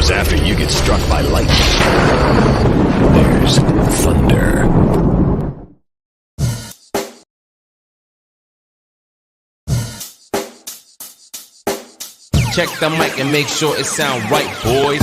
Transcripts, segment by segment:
goes after you get struck by lightning. There's thunder. Check the mic and make sure it sound right, boys.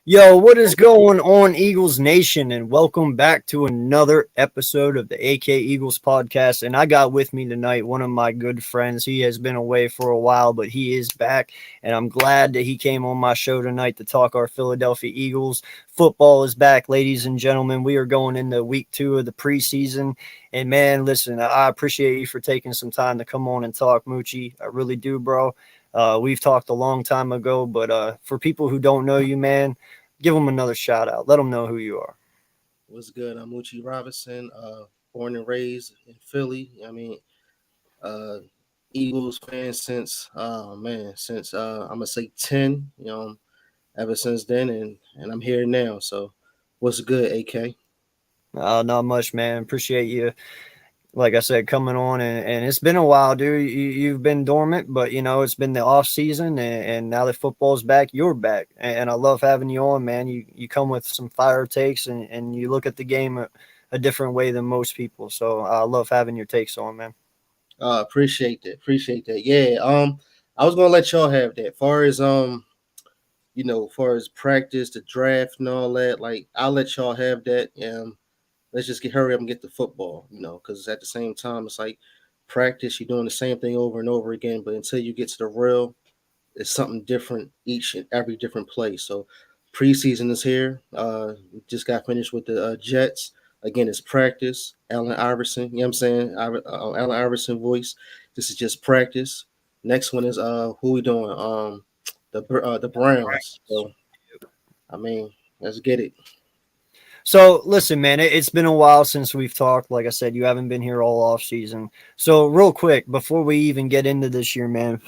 Yo, what is going on, Eagles Nation? And welcome back to another episode of the AK Eagles podcast. And I got with me tonight one of my good friends. He has been away for a while, but he is back. And I'm glad that he came on my show tonight to talk our Philadelphia Eagles. Football is back, ladies and gentlemen. We are going into week 2 of the preseason. And man, listen, I appreciate you for taking some time to come on and talk, Mucci. I really do, bro. We've talked a long time ago, but for people who don't know you, man, give them another shout out. Let them know who you are. What's good? I'm Mucci Robinson, born and raised in Philly. Eagles fan since I'm gonna say 10. Ever since then, and I'm here now. So, what's good, AK? Not much, man. Appreciate you. Like I said, coming on, and it's been a while, dude. You've been dormant, but, it's been the off season, and now that football's back, you're back. And I love having you on, man. You come with some fire takes, and you look at the game a different way than most people. So I love having your takes on, man. Appreciate that. Yeah. I was gonna let y'all have that. Far as practice, the draft, and all that. Like, I'll let y'all have that. Let's just hurry up and get the football, because at the same time, it's like practice, you're doing the same thing over and over again, but until you get to the real, it's something different each and every different play. So preseason is here. We just got finished with the Jets. Again, it's practice. Allen Iverson, you know what I'm saying? Allen Iverson voice. This is just practice. Next one is who we doing? The Browns. So, let's get it. So, listen, man, it's been a while since we've talked. Like I said, you haven't been here all off season. So, real quick, before we even get into this year, man,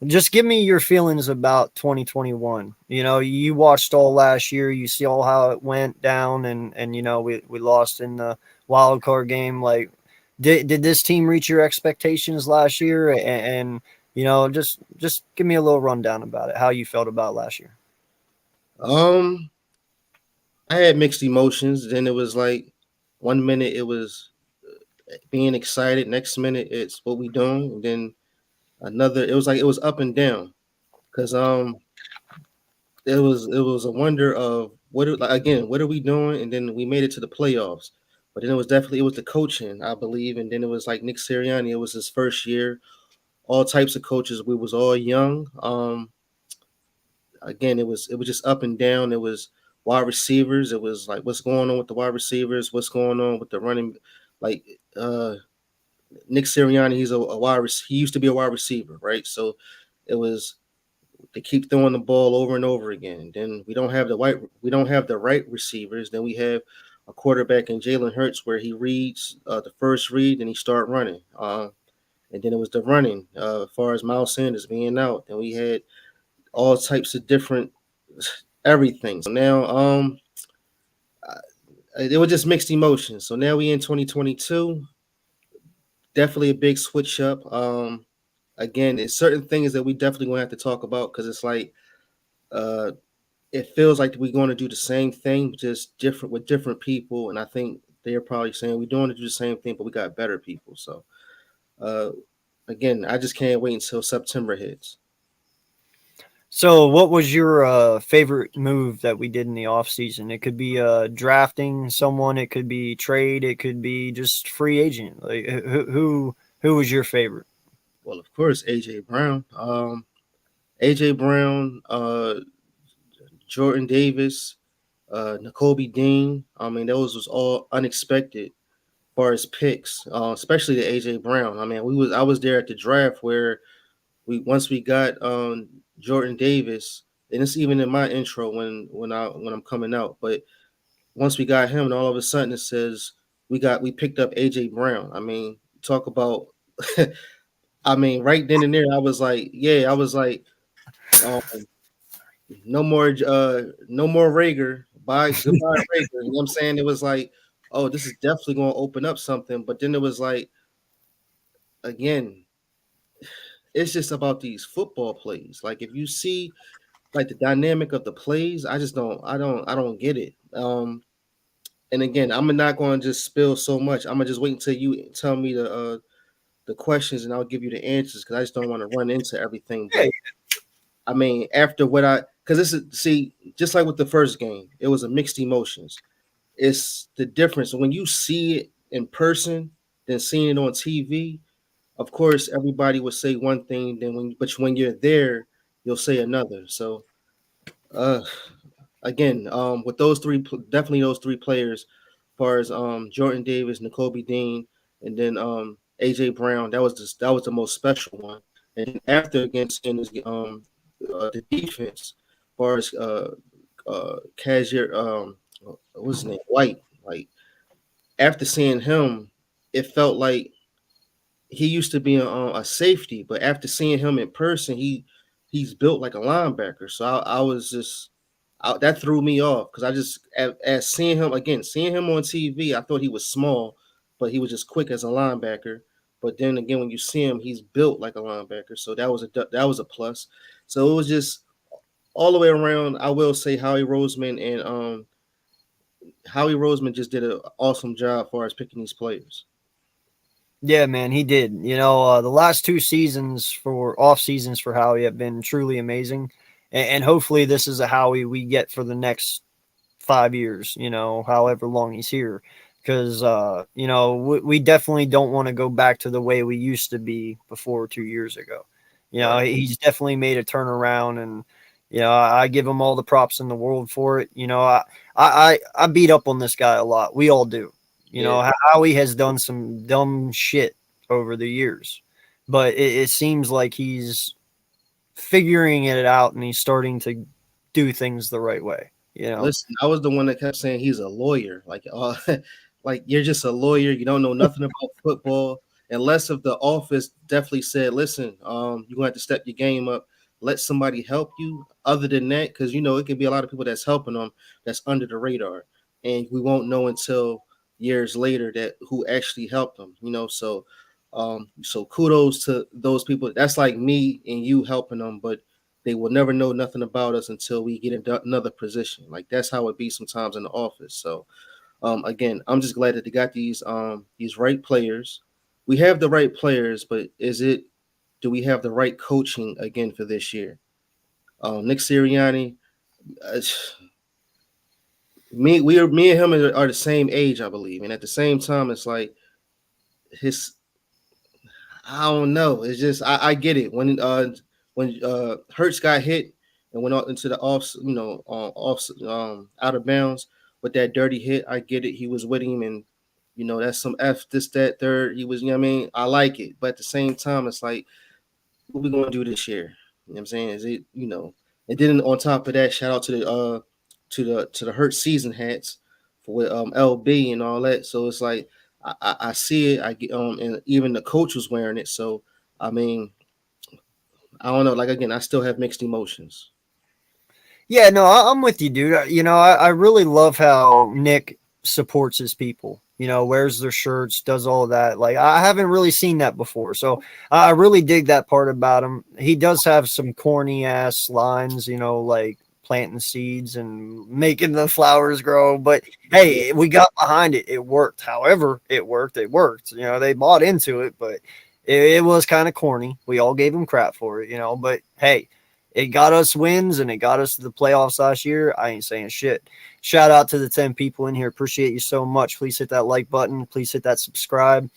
just give me your feelings about 2021. You watched all last year. You see all how it went down, and we lost in the wild card game. Like, did this team reach your expectations last year? And just give me a little rundown about it, how you felt about last year. I had mixed emotions. Then it was like 1 minute it was being excited. Next minute it's what we doing. And then it was up and down because it was a wonder of what are we doing? And then we made it to the playoffs. But then it was the coaching, I believe. And then it was like Nick Sirianni. It was his first year. All types of coaches. We was all young. Again, it was just up and down. It was wide receivers. It was like, what's going on with the wide receivers? What's going on with the running? Like Nick Sirianni, he's a wide. He used to be a wide receiver, right? So it was they keep throwing the ball over and over again. Then we don't have the right receivers. Then we have a quarterback in Jalen Hurts where he reads the first read and he start running. And then it was the running as far as Miles Sanders being out. And we had all types of different everything. So now it was just mixed emotions. So now we in 2022. Definitely a big switch up. Again, it's certain things that we definitely gonna have to talk about because it's like uh, it feels like we're going to do the same thing, just different with different people. And I think they're probably saying we're doing to do the same thing, but we got better people. So uh, again, I just can't wait until September hits. So, what was your favorite move that we did in the off season? It could be drafting someone, it could be trade, it could be just free agent. Like who was your favorite? Well, of course, AJ Brown. AJ Brown, Jordan Davis, N'Kobe Dean. I mean, those was all unexpected as far as picks, especially the AJ Brown. I mean, I was there at the draft where we once we got Jordan Davis, and it's even in my intro when I'm coming out. But once we got him, and all of a sudden it says we picked up AJ Brown. I mean, talk about. I mean, right then and there, I was like, yeah, I was like, um, no more Rager. Bye, goodbye, Rager. You know what I'm saying? It was like, oh, this is definitely going to open up something. But then it was like, again, it's just about these football plays. Like if you see like the dynamic of the plays, I don't get it. And again, I'm not going to just spill so much. I'm gonna just wait until you tell me the questions, and I'll give you the answers because I just don't want to run into everything. Yeah, But I mean, after what because this is see, just like with the first game, it was a mixed emotions. It's the difference when you see it in person than seeing it on TV. Of course, everybody would say one thing, but when you're there, you'll say another. So, uh, again, with those definitely those three players, as far as Jordan Davis, N'Kobe Dean, and then AJ Brown, that was the most special one. And after against in his the defense, as far as Cashier, what's his name, White, like after seeing him, it felt like he used to be a safety, but after seeing him in person, he's built like a linebacker. So I was just that threw me off because I just as seeing him again, seeing him on TV, I thought he was small, but he was just quick as a linebacker. But then again, when you see him, he's built like a linebacker. So that was a plus. So it was just all the way around. I will say Howie Roseman just did an awesome job as far as picking these players. Yeah, man, he did. You know, the last two seasons for off seasons for Howie have been truly amazing, and hopefully this is a Howie we get for the next 5 years. You know, however long he's here, because you know we definitely don't want to go back to the way we used to be before 2 years ago. You know, Right. he's definitely made a turnaround, and you know I give him all the props in the world for it. You know, I beat up on this guy a lot. We all do. You Yeah. know, Howie has done some dumb shit over the years, but it seems like he's figuring it out and he's starting to do things the right way. You know, Listen, I was the one that kept saying he's a lawyer. Like, like you're just a lawyer. You don't know nothing about football, unless if the office definitely said, "Listen, you're gonna have to step your game up. Let somebody help you." Other than that, because you know it can be a lot of people that's helping them that's under the radar, and we won't know until years later that who actually helped them. You know, so kudos to those people. That's like me and you helping them, but they will never know nothing about us until we get into another position. Like that's how it be sometimes in the office. So again, I'm just glad that they got these right players. We have the right players, but do we have the right coaching again for this year? Nick Sirianni, uh, me and him are the same age, I believe, and at the same time, it's like his I don't know. It's just I get it when Hertz got hit and went out into the out of bounds with that dirty hit. I get it. He was with him, and you know that's some f this that third. He was, you know what I mean. I like it, but at the same time, it's like what we gonna do this year? You know what I'm saying? Is it And then on top of that, shout out to the Hertz season hats for LB and all that. So it's like I see it. I get and even the coach was wearing it. So I mean, I don't know. Like again, I still have mixed emotions. yeah, no, I'm with you, dude. You know, I really love how Nick supports his people. You know, wears their shirts, does all of that. Like I haven't really seen that before, so I really dig that part about him. He does have some corny ass lines, you know, like planting seeds and making the flowers grow. But hey, we got behind it. It worked. However, it worked. It worked. You know, they bought into it, but it was kind of corny. We all gave them crap for it, you know. But hey, it got us wins and it got us to the playoffs last year. I ain't saying shit. Shout out to the 10 people in here. Appreciate you so much. Please hit that like button. Please hit that subscribe.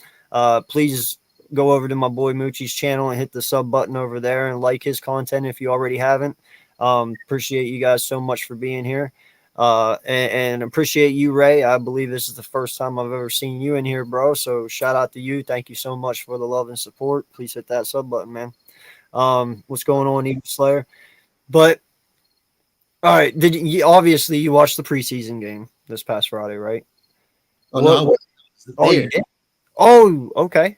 Please go over to my boy Mucci's channel and hit the sub button over there and like his content if you already haven't. Appreciate you guys so much for being here. And appreciate you, Ray. I believe this is the first time I've ever seen you in here, bro. So shout out to you. Thank you so much for the love and support. Please hit that sub button, man. What's going on, Eagle Slayer? But all right, did you obviously you watched the preseason game this past Friday, right? Oh no, I was oh, there. you did? Oh, okay.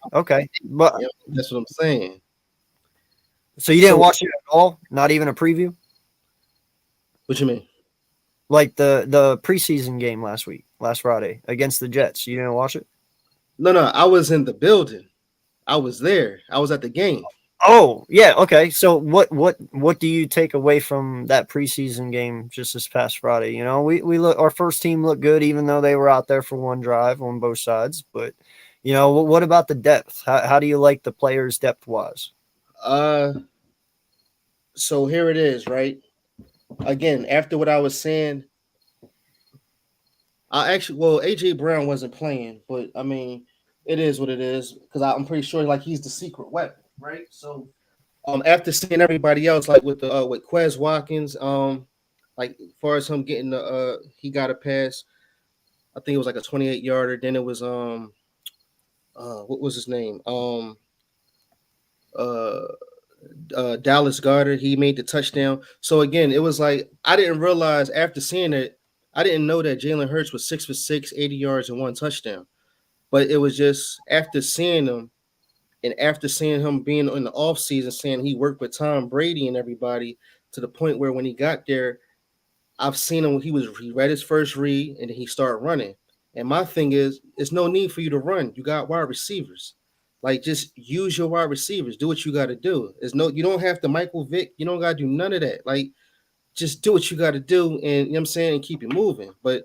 But Yeah, that's what I'm saying. so you didn't watch it at all? Not even a preview? What you mean? Like the preseason game last Friday against the Jets. You didn't watch it? No, I was in the building. I was there. I was at the game. Oh, yeah, okay. So what do you take away from that preseason game just this past Friday? You know, we look our first team looked good even though they were out there for one drive on both sides, but you know, what about the depth? How do you like the players depth wise? So here it is, right? Again, after what I was saying, AJ Brown wasn't playing, but I mean, it is what it is because I'm pretty sure like he's the secret weapon, right? So after seeing everybody else, like with Quez Watkins, like as far as him getting the he got a pass, I think it was like a 28 yarder. Then it was what was his name? Uh Dallas Goddard, he made the touchdown. So again, it was like I didn't realize after seeing it, I didn't know that Jalen Hurts was 6 for 6, 80 yards and one touchdown. But it was just after seeing him and after seeing him being in the offseason, saying he worked with Tom Brady and everybody to the point where when he got there, I've seen him. He read his first read and then he started running. And my thing is, it's no need for you to run. You got wide receivers. Like just use your wide receivers. Do what you got to do. You don't have to Michael Vick. You don't got to do none of that. Like just do what you got to do, and you know what I'm saying, and keep it moving. But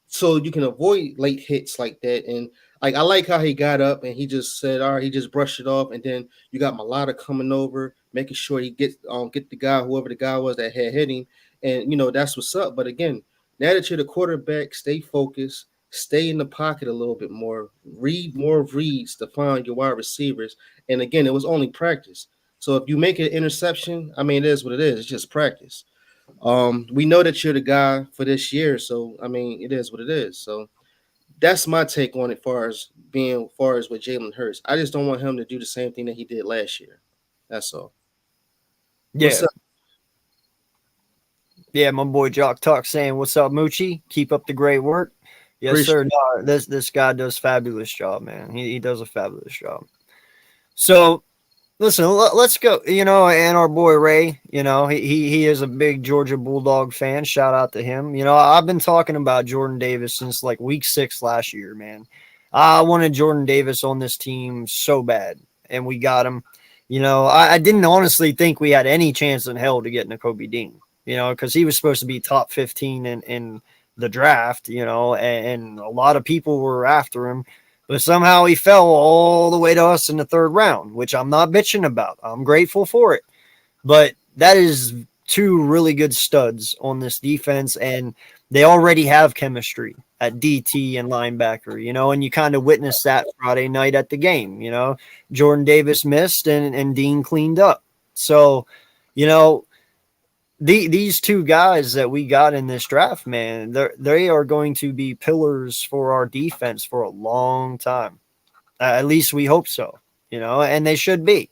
so you can avoid late hits like that. And like I like how he got up and he just said, all right, he just brushed it off. And then you got Malata coming over, making sure he get the guy, whoever the guy was that had hit him. And you know, that's what's up. But again, now that you're the quarterback, stay focused, stay in the pocket a little bit more, read more reads to find your wide receivers. And again, it was only practice. So if you make an interception, I mean, it is what it is. It's just practice. We know that you're the guy for this year, so I mean, it is what it is. So that's my take on it, far as with Jalen Hurts. I just don't want him to do the same thing that he did last year. That's all. Yeah. What's up? Yeah, my boy Jock Talk saying, "What's up, Mucci? Keep up the great work." Yes, Appreciate sir. No, this guy does fabulous job, man. He does a fabulous job. So listen, let's go. You know, and our boy Ray, you know, he is a big Georgia Bulldog fan. Shout out to him. You know, I've been talking about Jordan Davis since like week 6 last year, man. I wanted Jordan Davis on this team so bad, and we got him. You know, I didn't honestly think we had any chance in hell to get Nakobe Dean, you know, because he was supposed to be top 15 in the draft, you know, and a lot of people were after him. But somehow he fell all the way to us in the 3rd round, which I'm not bitching about. I'm grateful for it. But that is 2 really good studs on this defense, and they already have chemistry at DT and linebacker, you know, and you kind of witnessed that Friday night at the game, you know. Jordan Davis missed and Dean cleaned up. So, you know, these 2 guys that we got in this draft, man, they are going to be pillars for our defense for a long time. At least we hope so, you know, and they should be.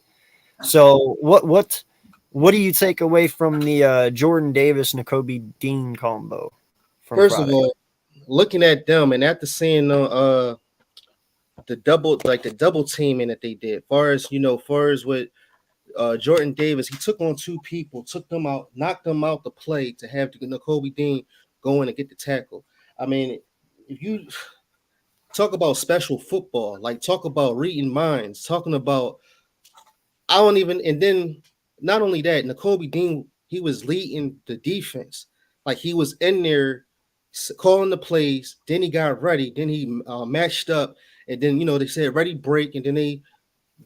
So what do you take away from the Jordan Davis Nakobe Dean combo from First of Friday? all, looking at them and after seeing the double teaming that they did, far as with Jordan Davis, he took on 2 people, took them out, knocked them out the play to have Nakobe Dean go in and get the tackle. I mean, if you talk about special football, like talk about reading minds, talking about I don't even, and then not only that, Nakobe Dean, he was leading the defense. Like he was in there calling the plays. Then he got ready. Then he matched up, and then they said ready break, and then they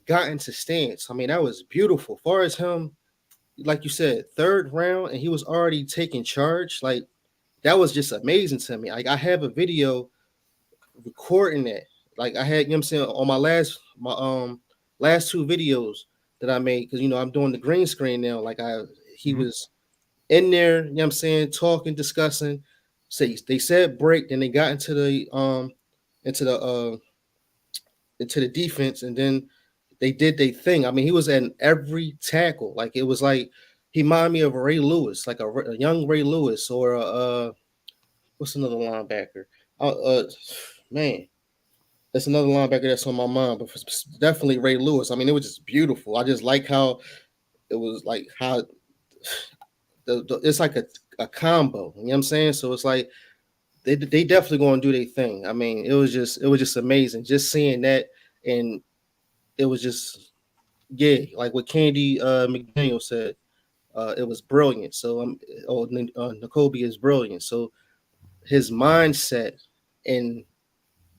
got into stance. I mean, that was beautiful. As far as him, like you said, third round, and he was already taking charge. Like that was just amazing to me. Like I have a video recording that. Like I had, you know what I'm saying, on my last two videos that I made, because I'm doing the green screen now. Like he Mhm. was in there, you know what I'm saying, talking, discussing. Say they said break, then they got into the into the defense, and then they did their thing. I mean, he was at every tackle. Like it was like he reminded me of a Ray Lewis, like a young Ray Lewis, or what's another linebacker? Man, that's another linebacker that's on my mind, but definitely Ray Lewis. I mean, it was just beautiful. I just like how it was like how it's like a combo. You know what I'm saying? So it's like they definitely going to do their thing. I mean, it was just amazing just seeing that, and it was just yeah, like what Candy McDaniel said. It was brilliant. So N'Kobe is brilliant. So his mindset, and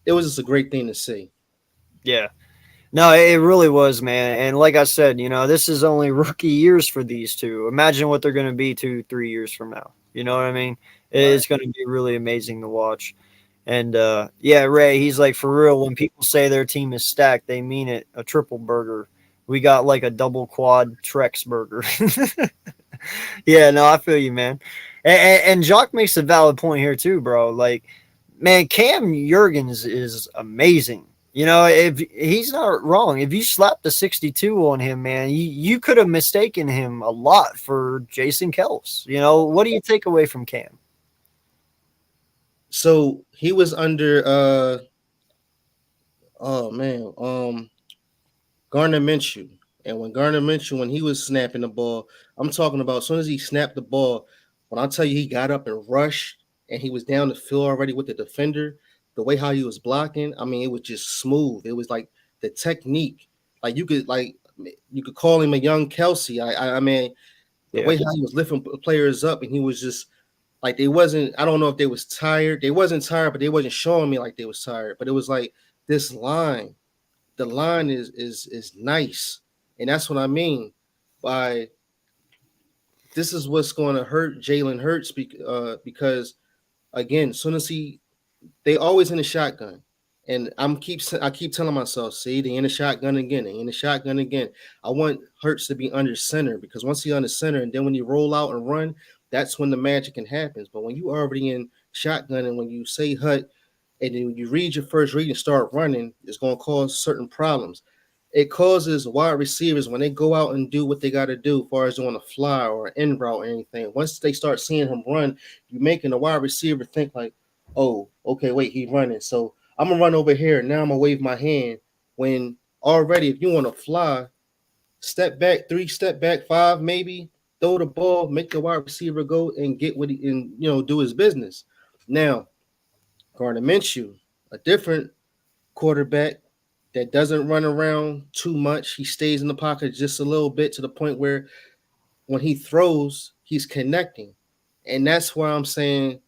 it was just a great thing to see. Yeah. No, it really was, man. And like I said, this is only rookie years for these two. Imagine what they're going to be 2, 3 years from now. You know what I mean? Right. It's going to be really amazing to watch. And yeah, Ray, he's like, for real, when people say their team is stacked, they mean it. A triple burger. We got like a double quad Trex burger. Yeah, no, I feel you, man. And Jock makes a valid point here too, bro. Like, man, Cam Jurgens is amazing. If he's not wrong, if you slapped the 62 on him, man, you could have mistaken him a lot for Jason Kels. What do you take away from Cam? So he was under oh man, Gardner Minshew. And when Gardner Minshew, when he was snapping the ball, I'm talking about as soon as he snapped the ball, when I tell you he got up and rushed and he was down the field already with the defender, the way how he was blocking, I mean, it was just smooth. It was like the technique. Like you could call him a young Kelsey. I mean, the Yeah. way how he was lifting players up, and he was just like they wasn't. I don't know if they was tired. They wasn't tired, but they wasn't showing me like they was tired. But it was like this line, the line is nice, and that's what I mean by this is what's going to hurt Jalen Hurts because again, soon as they always in the shotgun, and I keep telling myself, see, they in the shotgun again, they in the shotgun again. I want Hurts to be under center because once he under center, and then when you roll out and run, that's when the magic can happen. But when you already in shotgun, and when you say hut and then you read your first read and start running, it's going to cause certain problems. It causes wide receivers when they go out and do what they got to do, as far as doing a fly or an in route or anything. Once they start seeing him run, you're making the wide receiver think like, "Oh, okay, wait, he's running, so I'm gonna run over here. Now I'm gonna wave my hand." When already, if you want to fly, step back, three, step back, five, maybe throw the ball, make the wide receiver go and get what he and do his business. Now Gardner Minshew, a different quarterback that doesn't run around too much. He stays in the pocket just a little bit to the point where when he throws, he's connecting. And that's why I'm saying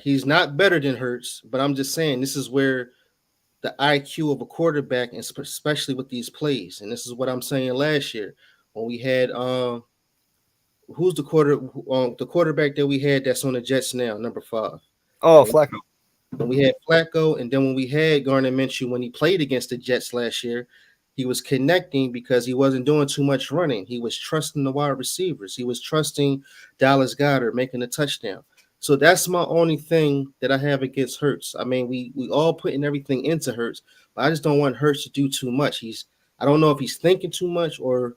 he's not better than Hurts, but I'm just saying this is where the IQ of a quarterback, and especially with these plays. And this is what I'm saying last year when we had who's the quarterback that we had that's on the Jets now, number 5. Oh, Flacco. When we had Flacco, and then when we had Gardner Minshew, when he played against the Jets last year, he was connecting because he wasn't doing too much running. He was trusting the wide receivers. He was trusting Dallas Goedert making a touchdown. So that's my only thing that I have against Hurts. I mean, we all putting everything into Hurts, but I just don't want Hurts to do too much. I don't know if he's thinking too much, or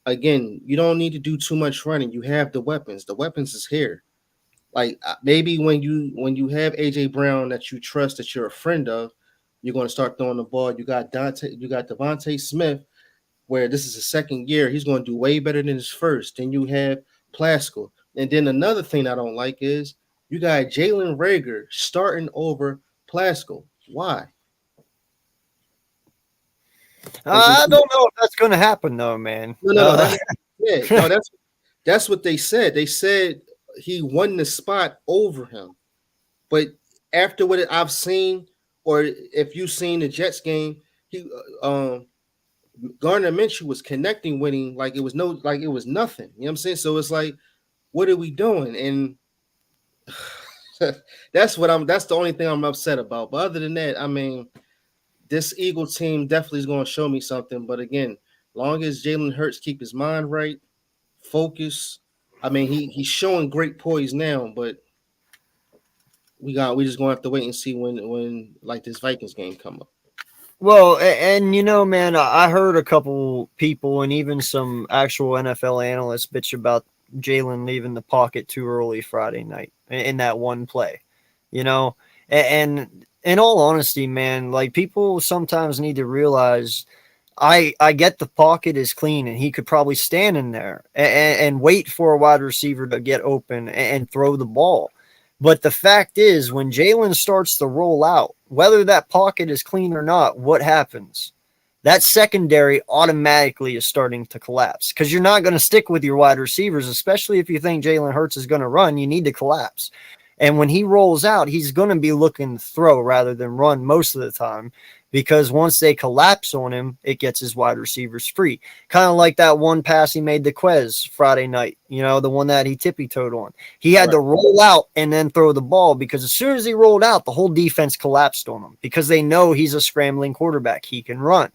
again, you don't need to do too much running. You have the weapons. The weapons is here. Like maybe when you have AJ Brown that you trust, that you're a friend of, you're going to start throwing the ball. You got Devontae Smith, where this is his second year. He's going to do way better than his first. Then you have Plasko. And then another thing I don't like is you got Jalen Rager starting over Plasko. Why? I don't know if that's going to happen, though, man. No. Yeah, no. That's what they said. They said he won the spot over him. But after what I've seen, or if you've seen the Jets game, he Gardner Minshew was connecting with him like it was nothing. You know what I'm saying? So it's like, what are we doing? And that's the only thing I'm upset about. But other than that, I mean, this Eagle team definitely is going to show me something. But again, long as Jalen Hurts keep his mind right, focus. I mean, he's showing great poise now, but we just gonna have to wait and see when like this Vikings game come up. Well, and you know, man, I heard a couple people and even some actual NFL analysts bitch about Jalen leaving the pocket too early Friday night in that one play. You know, and in all honesty, man, like people sometimes need to realize I get the pocket is clean and he could probably stand in there and wait for a wide receiver to get open and throw the ball. But the fact is, when Jalen starts to roll out, whether that pocket is clean or not, what happens? That secondary automatically is starting to collapse because you're not going to stick with your wide receivers, especially if you think Jalen Hurts is going to run. You need to collapse. And when he rolls out, he's going to be looking to throw rather than run most of the time because once they collapse on him, it gets his wide receivers free. Kind of like that one pass he made to Quez Friday night, you know, the one that he tippy-toed on. He had to roll out and then throw the ball because as soon as he rolled out, the whole defense collapsed on him because they know he's a scrambling quarterback. He can run.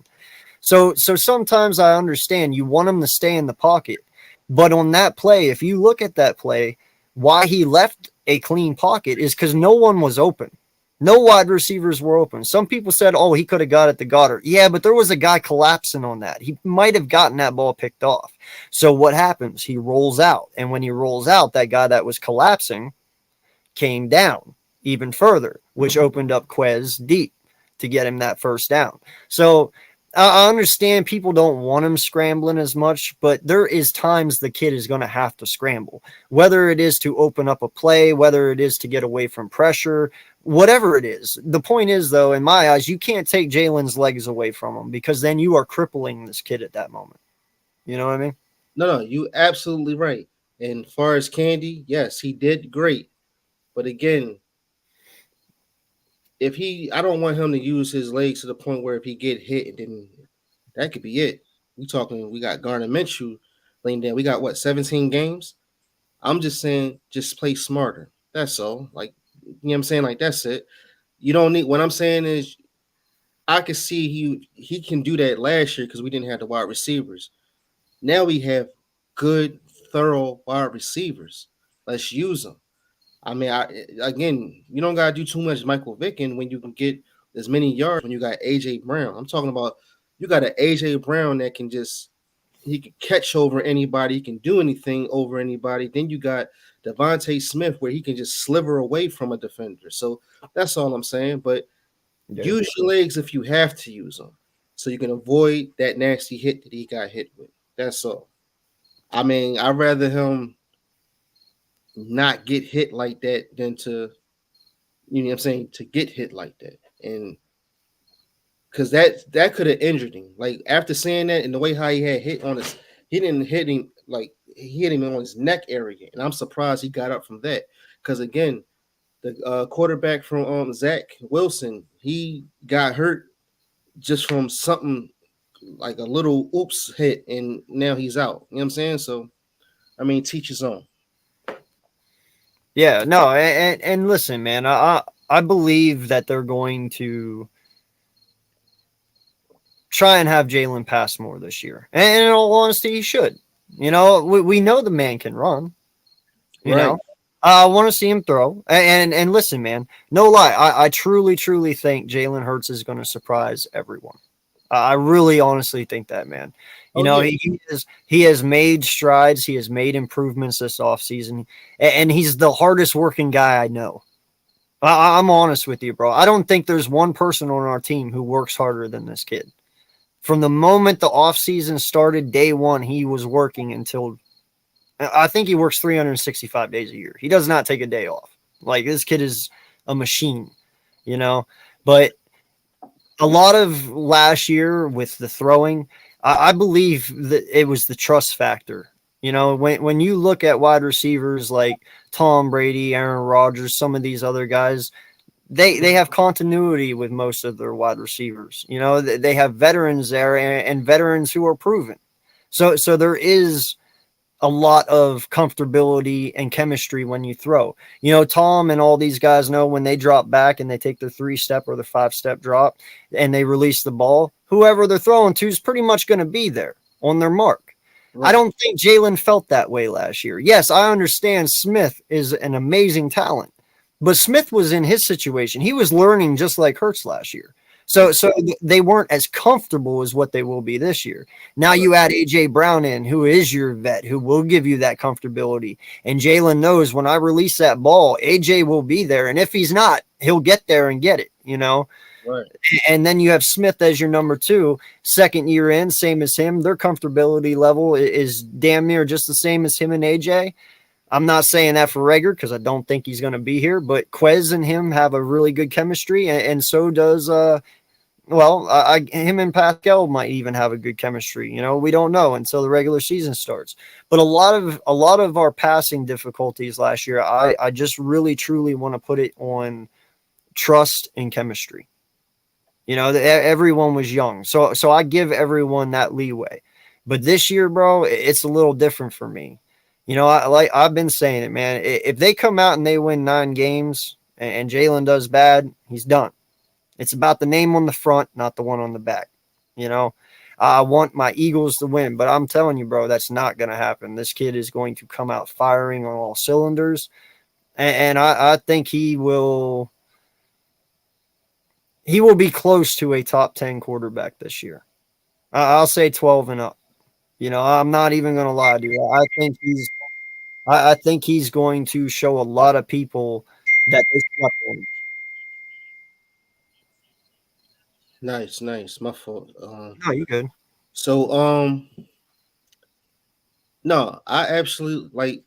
So sometimes I understand you want him to stay in the pocket. But on that play, if you look at that play, why he left a clean pocket is because no one was open. No wide receivers were open. Some people said, oh, he could have got it to Goddard. Yeah, but there was a guy collapsing on that. He might have gotten that ball picked off. So what happens? He rolls out. And when he rolls out, that guy that was collapsing came down even further, which opened up Quez deep to get him that first down. So I understand people don't want him scrambling as much, but there is times the kid is going to have to scramble, whether it is to open up a play, whether it is to get away from pressure, whatever it is. The point is, though, in my eyes, you can't take Jalen's legs away from him because then you are crippling this kid at that moment. You know what I mean? No, you absolutely right. And as far as Candy, yes, he did great. But again, I don't want him to use his legs to the point where if he get hit, then that could be it. We got Gardner Minshew laying down. We got what 17 games. I'm just saying, just play smarter. That's all. Like, you know what I'm saying? Like, that's it. You don't need. What I'm saying is, I could see he can do that last year because we didn't have the wide receivers. Now we have good, thorough wide receivers. Let's use them. I mean, again, you don't gotta do too much Michael Vick when you can get as many yards when you got AJ Brown. I'm talking about you got an AJ Brown that he can catch over anybody, he can do anything over anybody. Then you got Devontae Smith where he can just sliver away from a defender. So that's all I'm saying. But use your legs if you have to use them, so you can avoid that nasty hit that he got hit with. That's all. I mean, I'd rather him not get hit like that than to, you know what I'm saying, to get hit like that. And because that could have injured him. Like after saying that and the way how he had hit on his, he didn't hit him like he hit him on his neck area. And I'm surprised he got up from that. Because again, the quarterback from Zach Wilson, he got hurt just from something like a little oops hit, and now he's out. You know what I'm saying? So, I mean, teach his own. Yeah, no, and listen, man, I believe that they're going to try and have Jalen pass more this year. And in all honesty, he should. You know, we know the man can run. You know, I want to see him throw. And listen, man, no lie, I truly think Jalen Hurts is going to surprise everyone. I really honestly think that, man. You know, yeah. he has made strides. He has made improvements this offseason. And he's the hardest working guy I know. I'm honest with you, bro. I don't think there's one person on our team who works harder than this kid. From the moment the offseason started, day one, he was working until I think he works 365 days a year. He does not take a day off. Like this kid is a machine, you know. But a lot of last year with the throwing, I believe that it was the trust factor You know, when you look at wide receivers like Tom Brady, Aaron Rodgers, some of these other guys, they have continuity with most of their wide receivers. You know, they have veterans there and veterans who are proven. So there is a lot of comfortability and chemistry when you throw. You know, Tom and all these guys know when they drop back and they take their 3-step or the 5-step drop and they release the ball, whoever they're throwing to is pretty much going to be there on their mark. I Right. don't think Jalen felt that way last year. Yes, I understand Smith is an amazing talent, but Smith was in his situation. He was learning just like Hurts last year. Right. So they weren't as comfortable as what they will be this year. Now Right. you add AJ Brown in, who is your vet, who will give you that comfortability. And Jalen knows when I release that ball, AJ will be there. And if he's not, he'll get there and get it, you know? Right. And then you have Smith as your number 2, second year in, same as him. Their comfortability level is damn near just the same as him and AJ. I'm not saying that for Rager because I don't think he's going to be here, but Quez and him have a really good chemistry, and so does him and Pascal might even have a good chemistry. You know, we don't know until the regular season starts. But a lot of our passing difficulties last year, I just really truly want to put it on trust and chemistry. You know, everyone was young, so I give everyone that leeway. But this year, bro, it's a little different for me. You know, I've been saying it, man. If they come out and they win 9 games and Jalen does bad, he's done. It's about the name on the front, not the one on the back. You know, I want my Eagles to win, but I'm telling you, bro, that's not going to happen. This kid is going to come out firing on all cylinders, and I think he will. He will be close to a top 10 quarterback this year. I'll say 12 and up. You know, I'm not even going to lie to you. I think he's going to show a lot of people that they slept on. Nice. Nice. My fault. No, you good. So no, I absolutely like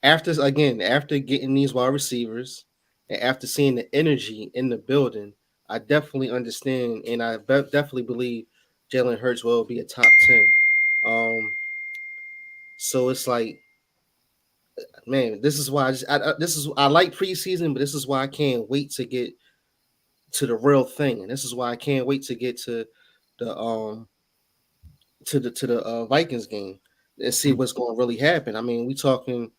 after getting these wide receivers and after seeing the energy in the building, I definitely understand and definitely believe Jalen Hurts will be a top 10. Um, so it's like, man, this is why I like preseason, but this is why I can't wait to get to the real thing, and this is why I can't wait to get the to the Vikings game and see what's going to really happen. I mean, we talking,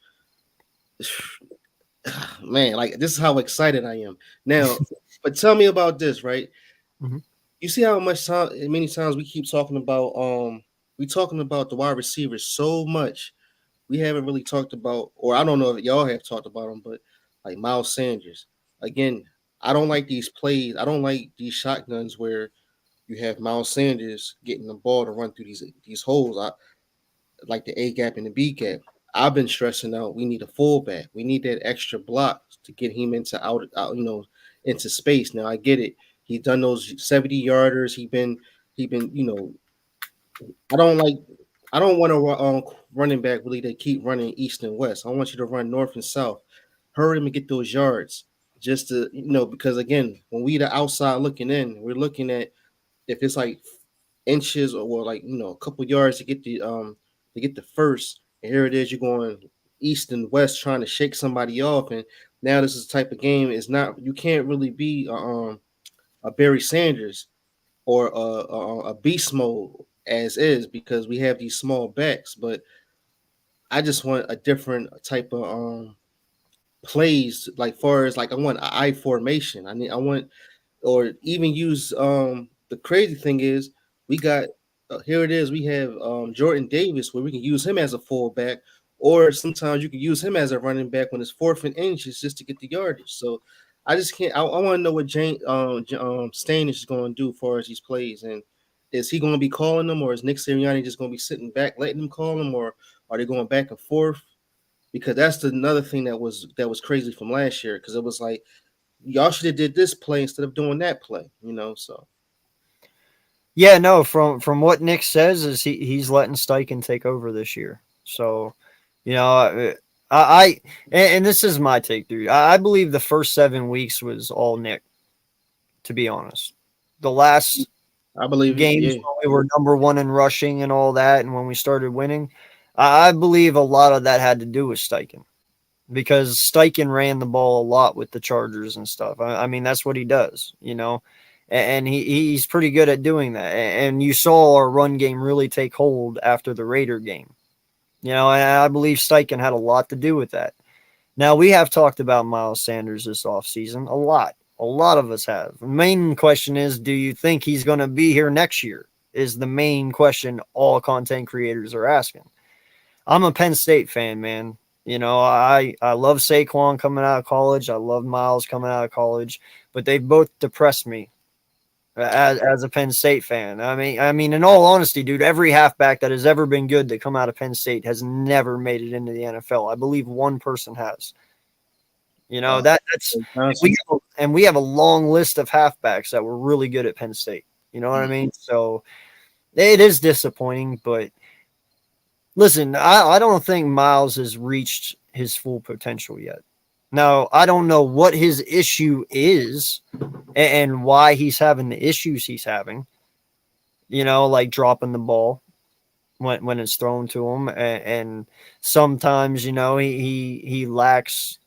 man, like this is how excited I am now. But tell me about this, right? Mhm. You see how many times we keep talking about the wide receivers so much. We haven't really talked about, or I don't know if y'all have talked about them, but like Miles Sanders. Again, I don't like these plays. I don't like these shotguns where you have Miles Sanders getting the ball to run through these holes. I like the A gap and the B gap. I've been stressing out. We need a fullback. We need that extra block to get him into space. Now I get it. He's done those 70 yarders. He been. I don't like. I don't want to running back really to keep running east and west. I want you to run north and south. Hurry him and get those yards. Just to because again, when we the outside looking in, we're looking at if it's like inches or like a couple yards to get the first, and here it is, you're going east and west trying to shake somebody off, and now this is the type of game is not you can't really be a Barry Sanders or a beast mode as is because we have these small backs, but I just want a different type of plays like far as like I want I formation. I want or even use the crazy thing is we got here it is we have Jordan Davis where we can use him as a fullback or sometimes you can use him as a running back when it's fourth and inches just to get the yardage. So I just can't I want to know what Stanish is going to do as far as these plays, and is he going to be calling them or is Nick Sirianni just going to be sitting back letting them call them, or are they going back and forth? Because that's another thing that was crazy from last year because it was like y'all should have did this play instead of doing that play. So Yeah, no, from what Nick says is he's letting Steichen take over this year. So, you know, I and this is my take, dude. I believe the first 7 weeks was all Nick, to be honest. The last I believe it. games Yeah, when we were number 1 in rushing and all that, and when we started winning, I believe a lot of that had to do with Steichen, because Steichen ran the ball a lot with the Chargers and stuff. I mean, that's what he does, you know, and he's pretty good at doing that. And you saw our run game really take hold after the Raider game, you know, and I believe Steichen had a lot to do with that. Now, we have talked about Miles Sanders this offseason a lot. A lot of us have. The main question is, do you think he's going to be here next year? Is the main question all content creators are asking. I'm a Penn State fan, man. You know, I love Saquon coming out of college. I love Miles coming out of college, but they both depressed me as a Penn State fan. I mean, in all honesty, dude, every halfback that has ever been good to come out of Penn State has never made it into the NFL. I believe one person has. You know, that's we have a long list of halfbacks that were really good at Penn State. You know what I mean? So it is disappointing, but listen, I don't think Miles has reached his full potential yet. Now, I don't know what his issue is and why he's having the issues he's having. You know, like dropping the ball when it's thrown to him, and sometimes, you know, he lacks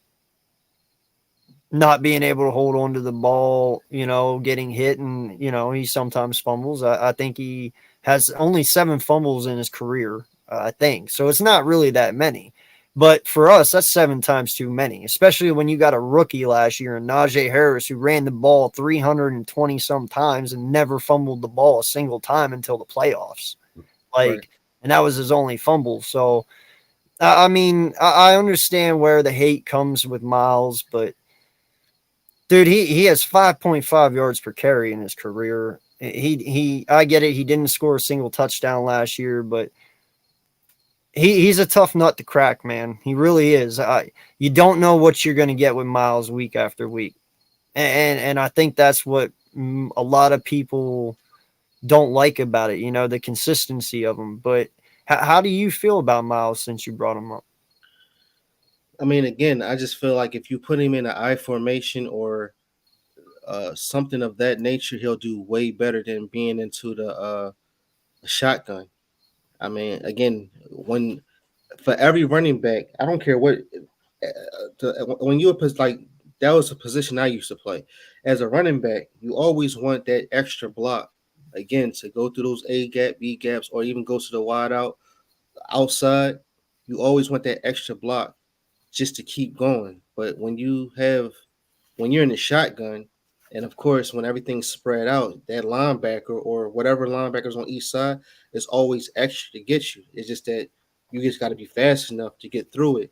not being able to hold on to the ball, you know, getting hit, and, you know, he sometimes fumbles. I think he has only 7 fumbles in his career, I think. So it's not really that many. But for us, that's 7 times too many, especially when you got a rookie last year in Najee Harris who ran the ball 320 some times and never fumbled the ball a single time until the playoffs. Like, Right. and that was his only fumble. So, I mean, I understand where the hate comes with Miles, but dude, he has 5.5 yards per carry in his career. I get it. He didn't score a single touchdown last year, but he's a tough nut to crack, man. He really is. You don't know what you're going to get with Miles week after week, and I think that's what a lot of people don't like about it. You know, the consistency of him. But how do you feel about Miles since you brought him up? I mean, again, I just feel like if you put him in an I formation or something of that nature, he'll do way better than being into the shotgun. I mean, again, when for every running back, I don't care what when you were like that was a position I used to play as a running back. You always want that extra block again to go through those A gap, B gaps, or even go to the wide out outside. You always want that extra block just to keep going. But when you're in the shotgun, and of course when everything's spread out, that linebacker or whatever linebackers on each side is always extra to get you. It's just that you just got to be fast enough to get through it.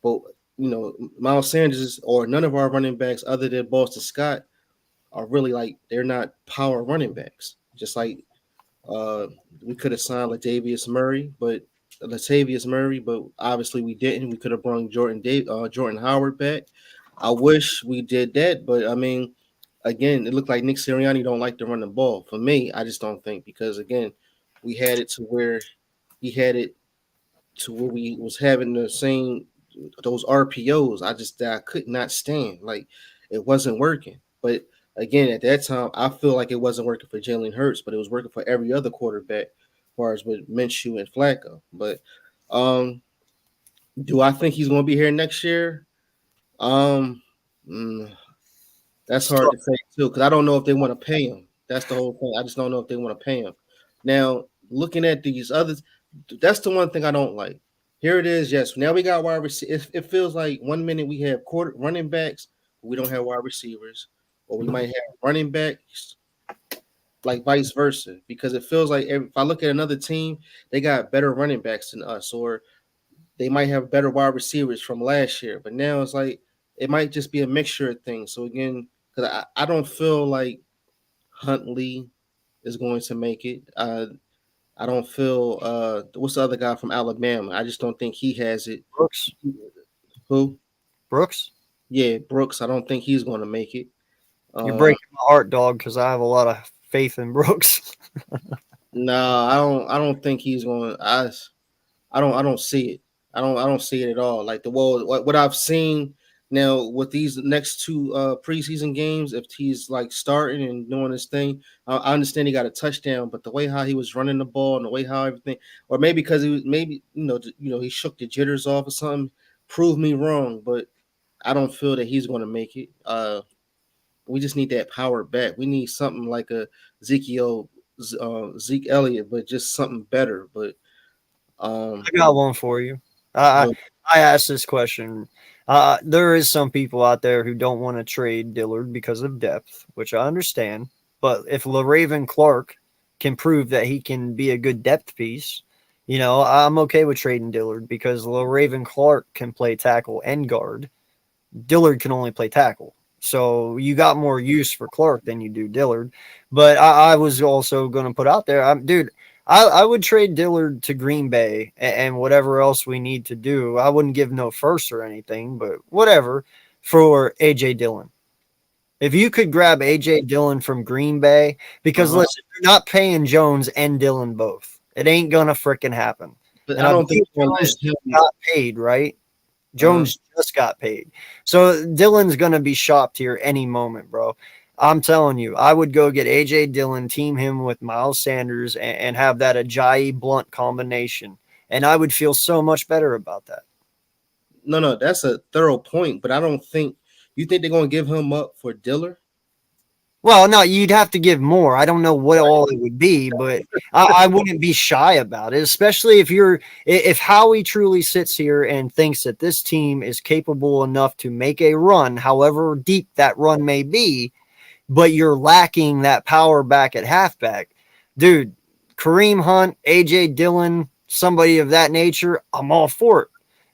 But you know, Miles Sanders or none of our running backs other than Boston Scott are really like they're not power running backs. Just like uh, we could have signed Latavius Murray, but obviously we didn't. We could have brought Jordan Howard back. I wish we did that, but I mean, again, it looked like Nick Sirianni don't like to run the ball. For me, I just don't think because again, we had it to where he had it to where we was having the same those RPOs. I could not stand. Like it wasn't working. But again, at that time, I feel like it wasn't working for Jalen Hurts, but it was working for every other quarterback, as far as with Minshew and Flacco. But um, do I think he's going to be here next year? Um, mm, that's hard to say too, because I don't know if they want to pay him. That's the whole thing. I just don't know if they want to pay him. Now, looking at these others, that's the one thing I don't like. Here it is. Yes, now we got wide receivers. It feels like 1 minute we have quarter running backs, but we don't have wide receivers, or we might have running backs, like vice versa. Because it feels like if I look at another team, they got better running backs than us, or they might have better wide receivers from last year. But now it's like it might just be a mixture of things. So again, because I don't feel like Huntley is going to make it. I don't feel what's the other guy from Alabama? I just don't think he has it. Brooks? Who? Brooks? Yeah, Brooks. I don't think he's going to make it. You're Uh, breaking my heart, dog, because I have a lot of faith in Brooks. no, I don't. I don't think he's going. I don't. I don't see it. I don't see it at all. Like what I've seen Now with these next two preseason games, if he's like starting and doing his thing, I understand he got a touchdown, but the way how he was running the ball and the way how everything, or maybe because he was maybe he shook the jitters off or something, prove me wrong, but I don't feel that he's going to make it. We just need that power back. We need something like a Zeke Elliott, but just something better. But I um, got one for you. I go I asked this question. There is some people out there who don't want to trade Dillard because of depth, which I understand. But if LaRaven Clark can prove that he can be a good depth piece, I'm okay with trading Dillard because LaRaven Clark can play tackle and guard. Dillard can only play tackle. So you got more use for Clark than you do Dillard. But I was also going to put out there, dude, I would trade Dillard to Green Bay and whatever else we need to do. I wouldn't give no first or anything, but whatever for AJ Dillon. If you could grab AJ Dillon from Green Bay, because uh-huh. listen, you're not paying Jones and Dillon both. It ain't gonna freaking happen. But And I I don't think believe they're gonna Jones let just him. got paid, right? Uh, Jones just got paid. So Dillon's going to be shopped here any moment, bro. I'm telling you, I would go get AJ Dillon, team him with Miles Sanders, and have that Ajayi Blunt combination. And I would feel so much better about that. no, that's a thorough point. But I don't think you think they're gonna give him up for Diller. Well, no, you'd have to give more. I don't know what all it would be, but I wouldn't be shy about it, especially if Howie truly sits here and thinks that this team is capable enough to make a run, however deep that run may be, but you're lacking that power back at halfback. Dude, Kareem Hunt, AJ Dillon, somebody of that nature, I'm all for it.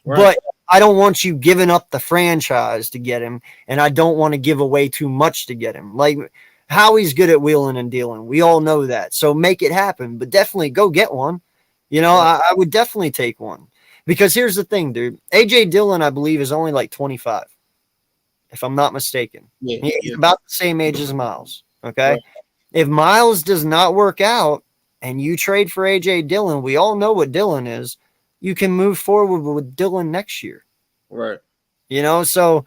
Right. But I don't want you giving up the franchise to get him, and I don't want to give away too much to get him. Like Howie's good at wheeling and dealing. We all know that. So make it happen, but definitely go get one. Right. I would definitely take one. Because here's the thing, dude. AJ Dillon, I believe, is only like 25, if I'm not mistaken. Yeah. He's Yeah. about the same age as Miles. Okay. Right. If Miles does not work out and you trade for AJ Dillon, we all know what Dillon is. You can move forward with Dillon next year. Right. So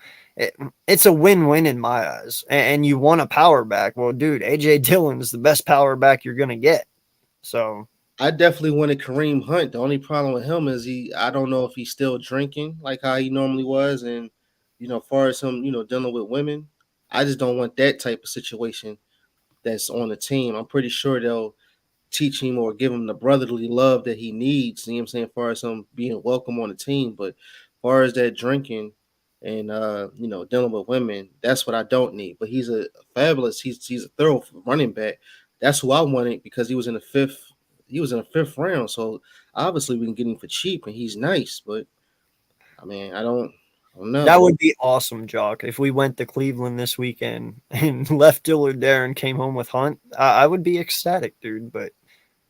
it's a win-win in my eyes. And you want a power back. Well, dude, AJ Dillon is the best power back you're gonna get. So I definitely wanted Kareem Hunt. The only problem with him is I don't know if he's still drinking like how he normally was, and as far as him, dealing with women, I just don't want that type of situation that's on the team. I'm pretty sure they'll teach him or give him the brotherly love that he needs. You know what I'm saying? As far as him being welcome on the team, but as far as that drinking and dealing with women, that's what I don't need. But he's a fabulous. He's a thorough running back. That's who I wanted because he was in the fifth. He was in the fifth round, so obviously we can get him for cheap, and he's nice. But I mean, I don't that know. would be awesome, Jock. If we went to Cleveland this weekend and left Dillard there and came home with Hunt, I would be ecstatic, dude. But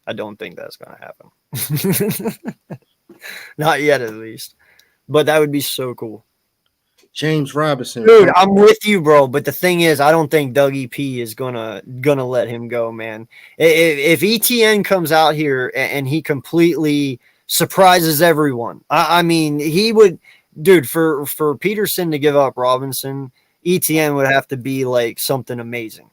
I don't think that's going to happen. Not yet, at least. But that would be so cool. James Robinson, Dude, I'm with you, bro. But the thing is, I don't think Doug EP is gonna let him go, man. If ETN comes out here and he completely surprises everyone, I mean, he would, dude. For Peterson to give up Robinson, ETN would have to be like something amazing.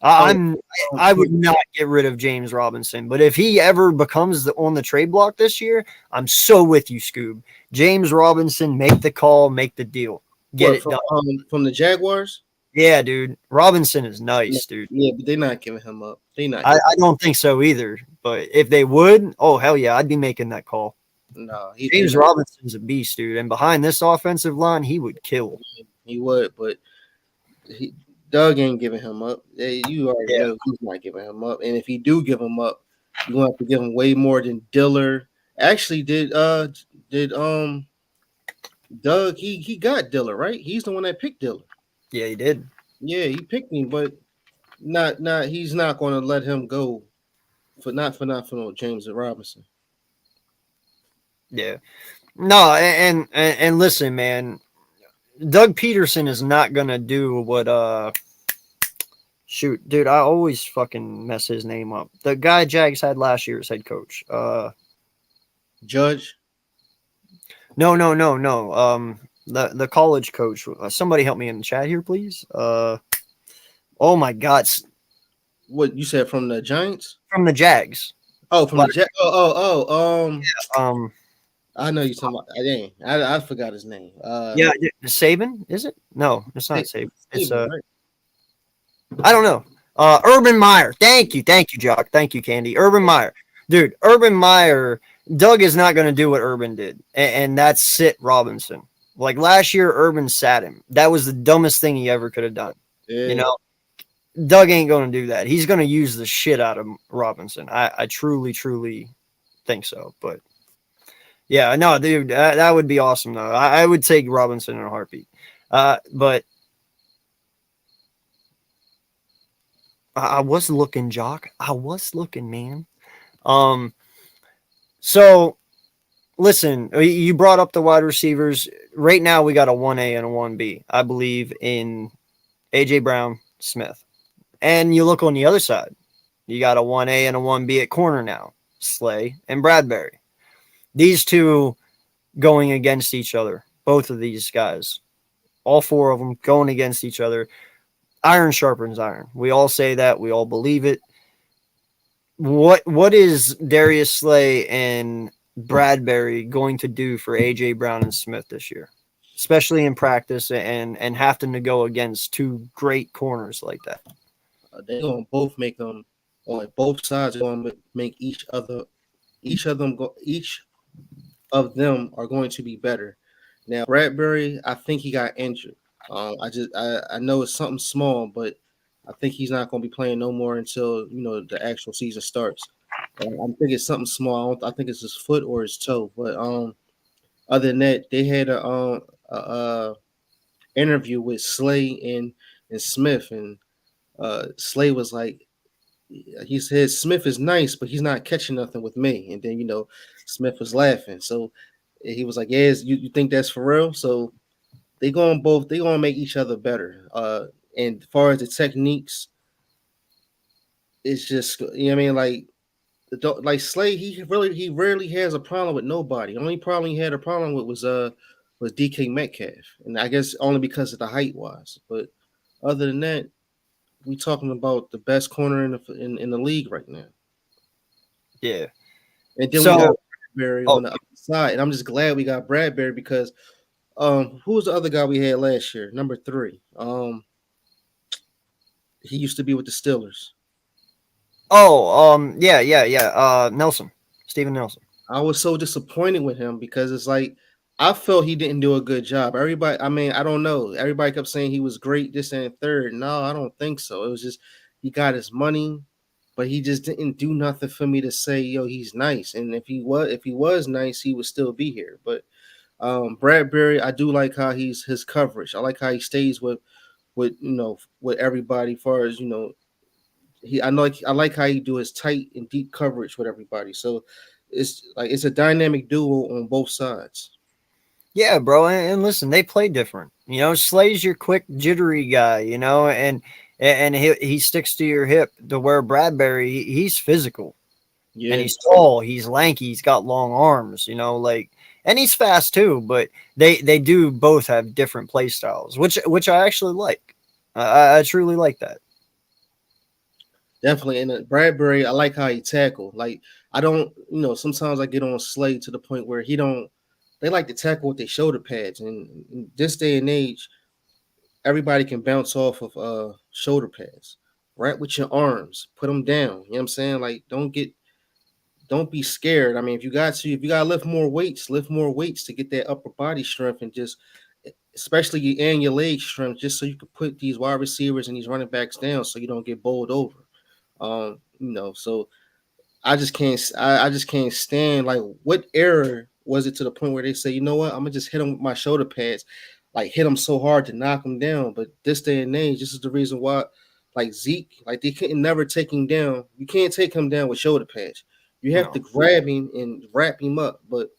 I, oh, I'm I would not get rid of James Robinson, but if he ever becomes on the trade block this year, I'm so with you, Scoob. James Robinson, make the call, make the deal, get what it done. from the Jaguars? Yeah, dude. Robinson is nice, dude. Yeah, but they're not giving him up. They not I, giving. I don't think so either. But if they would, oh hell yeah, I'd be making that call. No, they James not. Robinson's a beast, dude. And behind this offensive line, he would kill. He would, but he, Doug ain't giving him up. You already Yeah. know he's not giving him up. And if he do give him up, you gonna have to give him way more than Diller. Actually, did Doug he got Diller, right? He's the one that picked Diller. Yeah, he did. Yeah, he picked him, but not he's not gonna let him go for no James Robinson. Yeah. No, and listen, man, Doug Peterson is not gonna do what shoot, dude, I always fucking mess his name up. The guy Jags had last year as head coach. Judge. No. the college coach. Somebody help me in the chat here, please. Oh my God, What you said from the Giants? from the Jags. Oh, from the Like, Jet. um, I know you talking about. Dang, I forgot his name. yeah, Saban, is it? No, it's not Saban. It's Saban, right? I don't know. Urban Meyer. Thank you, Jock. Thank you, Candy. Urban Meyer, dude. Urban Meyer. Doug is not going to do what Urban did, and that's sit Robinson. Like last year, Urban sat him. That was the dumbest thing he ever could have done. You Yeah. know, Doug ain't going to do that. He's going to use the shit out of Robinson. I truly think so. But yeah, no, dude, that would be awesome though. I would take Robinson in a heartbeat. But I was looking, Jock. I was looking, man. Um, so listen, you brought up the wide receivers. Right now, we got a 1A and a 1B. I believe in AJ Brown, Smith. And you look on the other side, you got a 1A and a 1B at corner now, Slay and Bradbury. These two going against each other, both of these guys, all four of them going against each other. Iron sharpens iron. We all say that. We all believe it. What is Darius Slay and Bradbury going to do for AJ Brown and Smith this year, especially in practice and having to go against two great corners like that? They're gonna both make them on like both sides. They're gonna make each of them are going to be better. Now Bradbury, I think he got injured. I know it's something small, but I think he's not going to be playing no more until the actual season starts. I'm thinking it's something small. I think it's his foot or his toe. But other than that, they had a interview with Slay and Smith, and Slay was like, he said Smith is nice, but he's not catching nothing with me. And then Smith was laughing, so he was like, "Yes, you think that's for real?" So they gonna make each other better. And as far as the techniques, it's just I mean, like Slay, he rarely has a problem with nobody. The only problem he had a problem with was DK Metcalf, and I guess only because of the height wise. But other than that, we talking about the best corner in the league right now. Yeah. And then we got So, Bradbury oh, on the other side, and I'm just glad we got Bradbury because who was the other guy we had last year? Number 3. He used to be with the Steelers. yeah. Nelson, Steven Nelson. I was so disappointed with him because it's like I felt he didn't do a good job. Everybody, I mean, I don't know. Everybody kept saying he was great, this and third. No, I don't think so. It was just he got his money, but he just didn't do nothing for me to say, yo, he's nice. And if he was nice, he would still be here. But Bradbury, I do like how his coverage. I like how he stays with everybody. As far as I like how he do his tight and deep coverage with everybody. So it's a dynamic duo on both sides. Yeah, bro. And listen, they play different. Slay's your quick, jittery guy. And he sticks to your hip. To where Bradbury, he's physical and Yeah, he's tall, he's lanky, he's got long arms. And he's fast too. But they do both have different play styles, which I actually like. I truly like that. definitely. And Bradbury, I like how he tackle. Like I don't, sometimes I get on Slay to the point where he don't. They like to tackle with their shoulder pads, and in this day and age, everybody can bounce off of shoulder pads. Right with your arms, put them down. You know what I'm saying? Like don't be scared. I mean, if you gotta lift more weights to get that upper body strength and just especially your leg strength, just so you can put these wide receivers and these running backs down so you don't get bowled over. So I just can't stand like what error was it to the point where they say, you know what, I'm gonna just hit them with my shoulder pads, like hit them so hard to knock them down. But this day and age, this is the reason why, like Zeke, like they couldn't never take him down. You can't take him down with shoulder pads. You have to No. grab him and wrap him up. But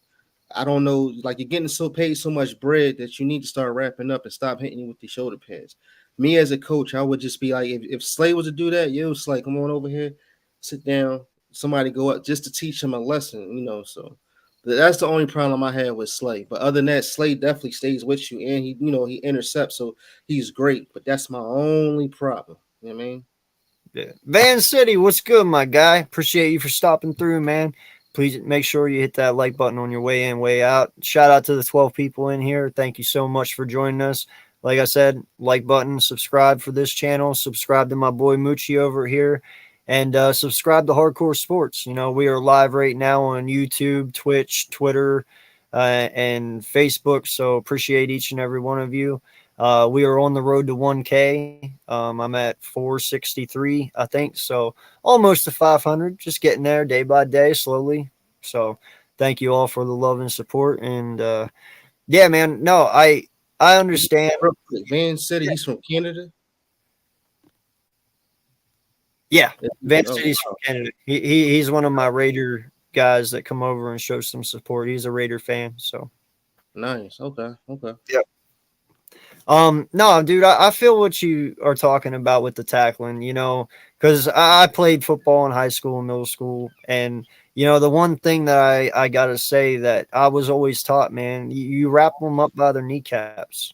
I don't know, like you're getting so paid so much bread that you need to start wrapping up and stop hitting you with the shoulder pads. Me as a coach, I would just be like, if Slay was to do that, yo, Slay, come on over here, sit down. Somebody go up just to teach him a lesson. So, That's the only problem I had with Slay. But other than that, Slay definitely stays with you, and he intercepts, so he's great. But that's my only problem. You know what I mean? Yeah. Van City, what's good, my guy? Appreciate you for stopping through, man. Please make sure you hit that like button on your way in, way out. Shout out to the 12 people in here. Thank you so much for joining us. Like I said, like button, subscribe for this channel, subscribe to my boy Mucci over here, and subscribe to Hardcore Sports. You know, we are live right now on YouTube, Twitch, Twitter, and Facebook. So appreciate each and every one of you. We are on the road to 1K. I'm at 463, I think. So almost to 500, just getting there day by day, slowly. So thank you all for the love and support. And yeah, man, no, I understand. Real quick, Van said he's from Canada. Yeah, Van Oh, City's from Canada. He's one of my Raider guys that come over and show some support. He's a Raider fan, so nice. Okay. Okay. yeah. No, dude, I feel what you are talking about with the tackling, you know, because I played football in high school and middle school. And, you know, the one thing that I got to say that I was always taught, man, you wrap them up by their kneecaps.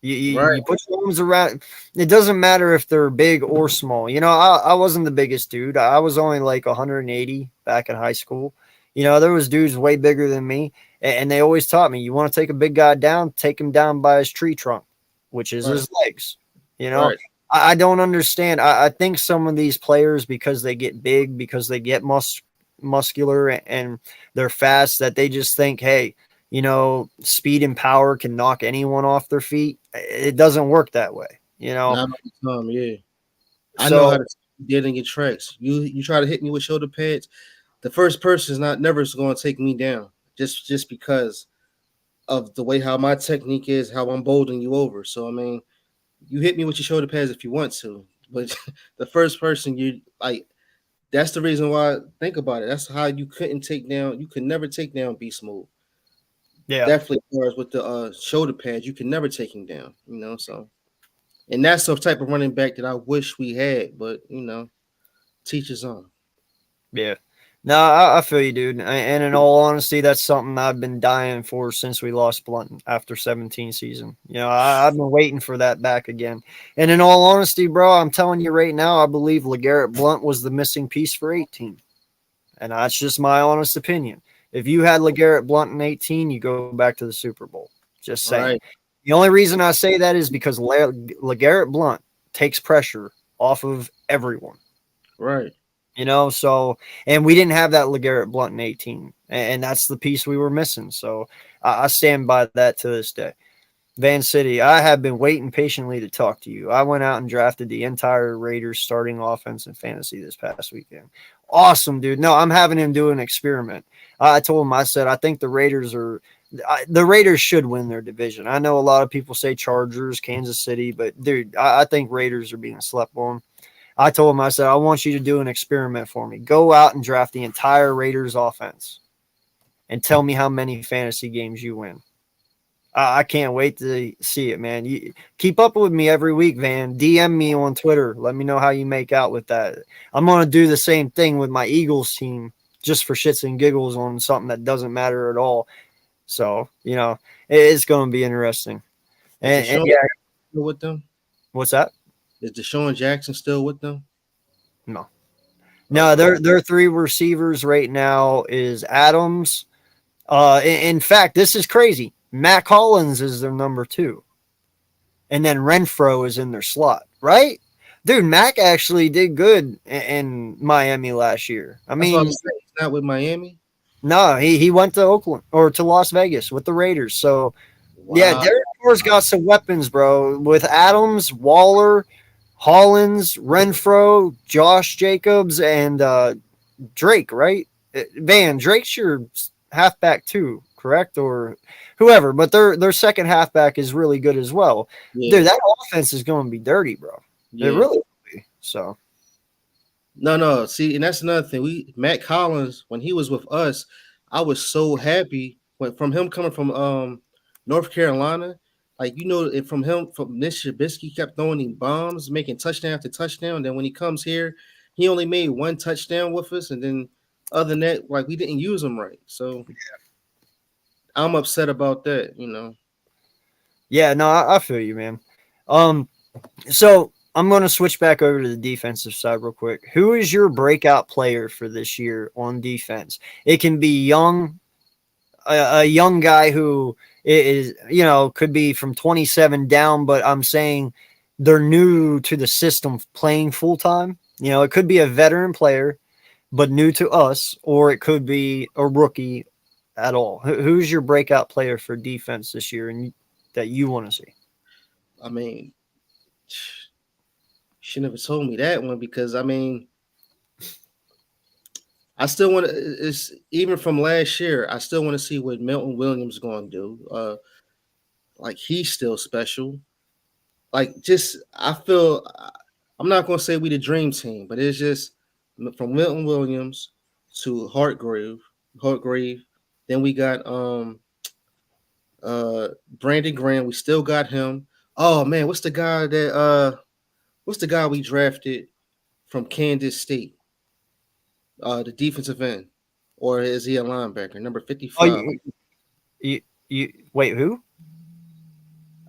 Right. You put your arms around. It doesn't matter if they're big or small. You know, I wasn't the biggest dude. I was only like 180 back in high school. You know, there was dudes way bigger than me, and they always taught me, you want to take a big guy down, take him down by his tree trunk, which is Right. his legs. You know, Right. I don't understand. I think some of these players, because they get big, because they get muscular and they're fast, that they just think, hey, you know, speed and power can knock anyone off their feet. It doesn't work that way, you know. Not all the time. Yeah. I know how So to get in your tracks. You try to hit me with shoulder pads. The first person is not never going to take me down just because of the way how my technique is, how I'm bowling you over. So I mean, you hit me with your shoulder pads if you want to, but the first person you like, that's the reason why. Think about it. That's how you couldn't take down. You could never take down B Smooth. yeah, Definitely, as far as with the shoulder pads, you can never take him down. So and that's the type of running back that I wish we had, but teach his own. yeah. No, I feel you, dude. And in all honesty, that's something I've been dying for since we lost Blunt after 17 season. You know, I've been waiting for that back again. And in all honesty, bro, I'm telling you right now, I believe LeGarrette Blunt was the missing piece for 18. And that's just my honest opinion. If you had LeGarrette Blunt in 18, you go back to the Super Bowl. Just saying. Right, The only reason I say that is because LeGarrette Blunt takes pressure off of everyone. right, You know, so, and we didn't have that LeGarrette Blunt in 18, and that's the piece we were missing. So I stand by that to this day. Van City, I have been waiting patiently to talk to you. I went out and drafted the entire Raiders starting offense in fantasy this past weekend. Awesome, dude. No, I'm having him do an experiment. I told him, I said, I think the Raiders should win their division. I know a lot of people say Chargers, Kansas City, but dude, I think Raiders are being slept on. I told him, I said, I want you to do an experiment for me. Go out and draft the entire Raiders offense and tell me how many fantasy games you win. I can't wait to see it, man. You keep up with me every week, Van. DM me on Twitter. Let me know how you make out with that. I'm going to do the same thing with my Eagles team just for shits and giggles on something that doesn't matter at all. So, you know, it's going to be interesting. is And Deshaun yeah, still with them? what's that? Is Deshaun Jackson still with them? No. No, Okay. their three receivers right now is Adams. In fact, this is crazy. Matt Collins is their number 2. And then Renfro is in their slot, right? Dude, Mac actually did good in Miami last year. I That's what I'm mean, saying. He's not with Miami. no, he went to Oakland or to Las Vegas with the Raiders. So yeah, Wow. Derek Carr's got some weapons, bro. With Adams, Waller, Hollins, Renfro, Josh Jacobs, and Drake, right? Van Drake's your halfback too, correct? Or whoever, but their second halfback is really good as well. Yeah. Dude, that offense is going to be dirty, bro. It Yeah. really will be. So No. See, and that's another thing. Matt Collins, when he was with us, I was so happy from him coming from North Carolina. Like from him from Mitch Trubisky kept throwing him bombs, making touchdown after touchdown. Then when he comes here, he only made one touchdown with us, and then other than that, like we didn't use him right. So I'm upset about that. Yeah, no, I feel you, man. Um, so I'm going to switch back over to the defensive side real quick. Who is your breakout player for this year on defense? It can be a young guy who is, could be from 27 down, but I'm saying they're new to the system playing full time. It could be a veteran player, but new to us, or it could be a rookie at all. Who's your breakout player for defense this year and that you want to see? I mean, she never told me that one because I mean, I still want to. It's even from last year. I still want to see what Milton Williams going to do. Like he's still special. Like just I feel I'm not going to say we the dream team, but it's just from Milton Williams to Hartgrave. Then we got Brandon Graham. We still got him. Oh man, what's the guy we drafted from Kansas State? The defensive end, or is he a linebacker? Number Oh, 55. you wait, who?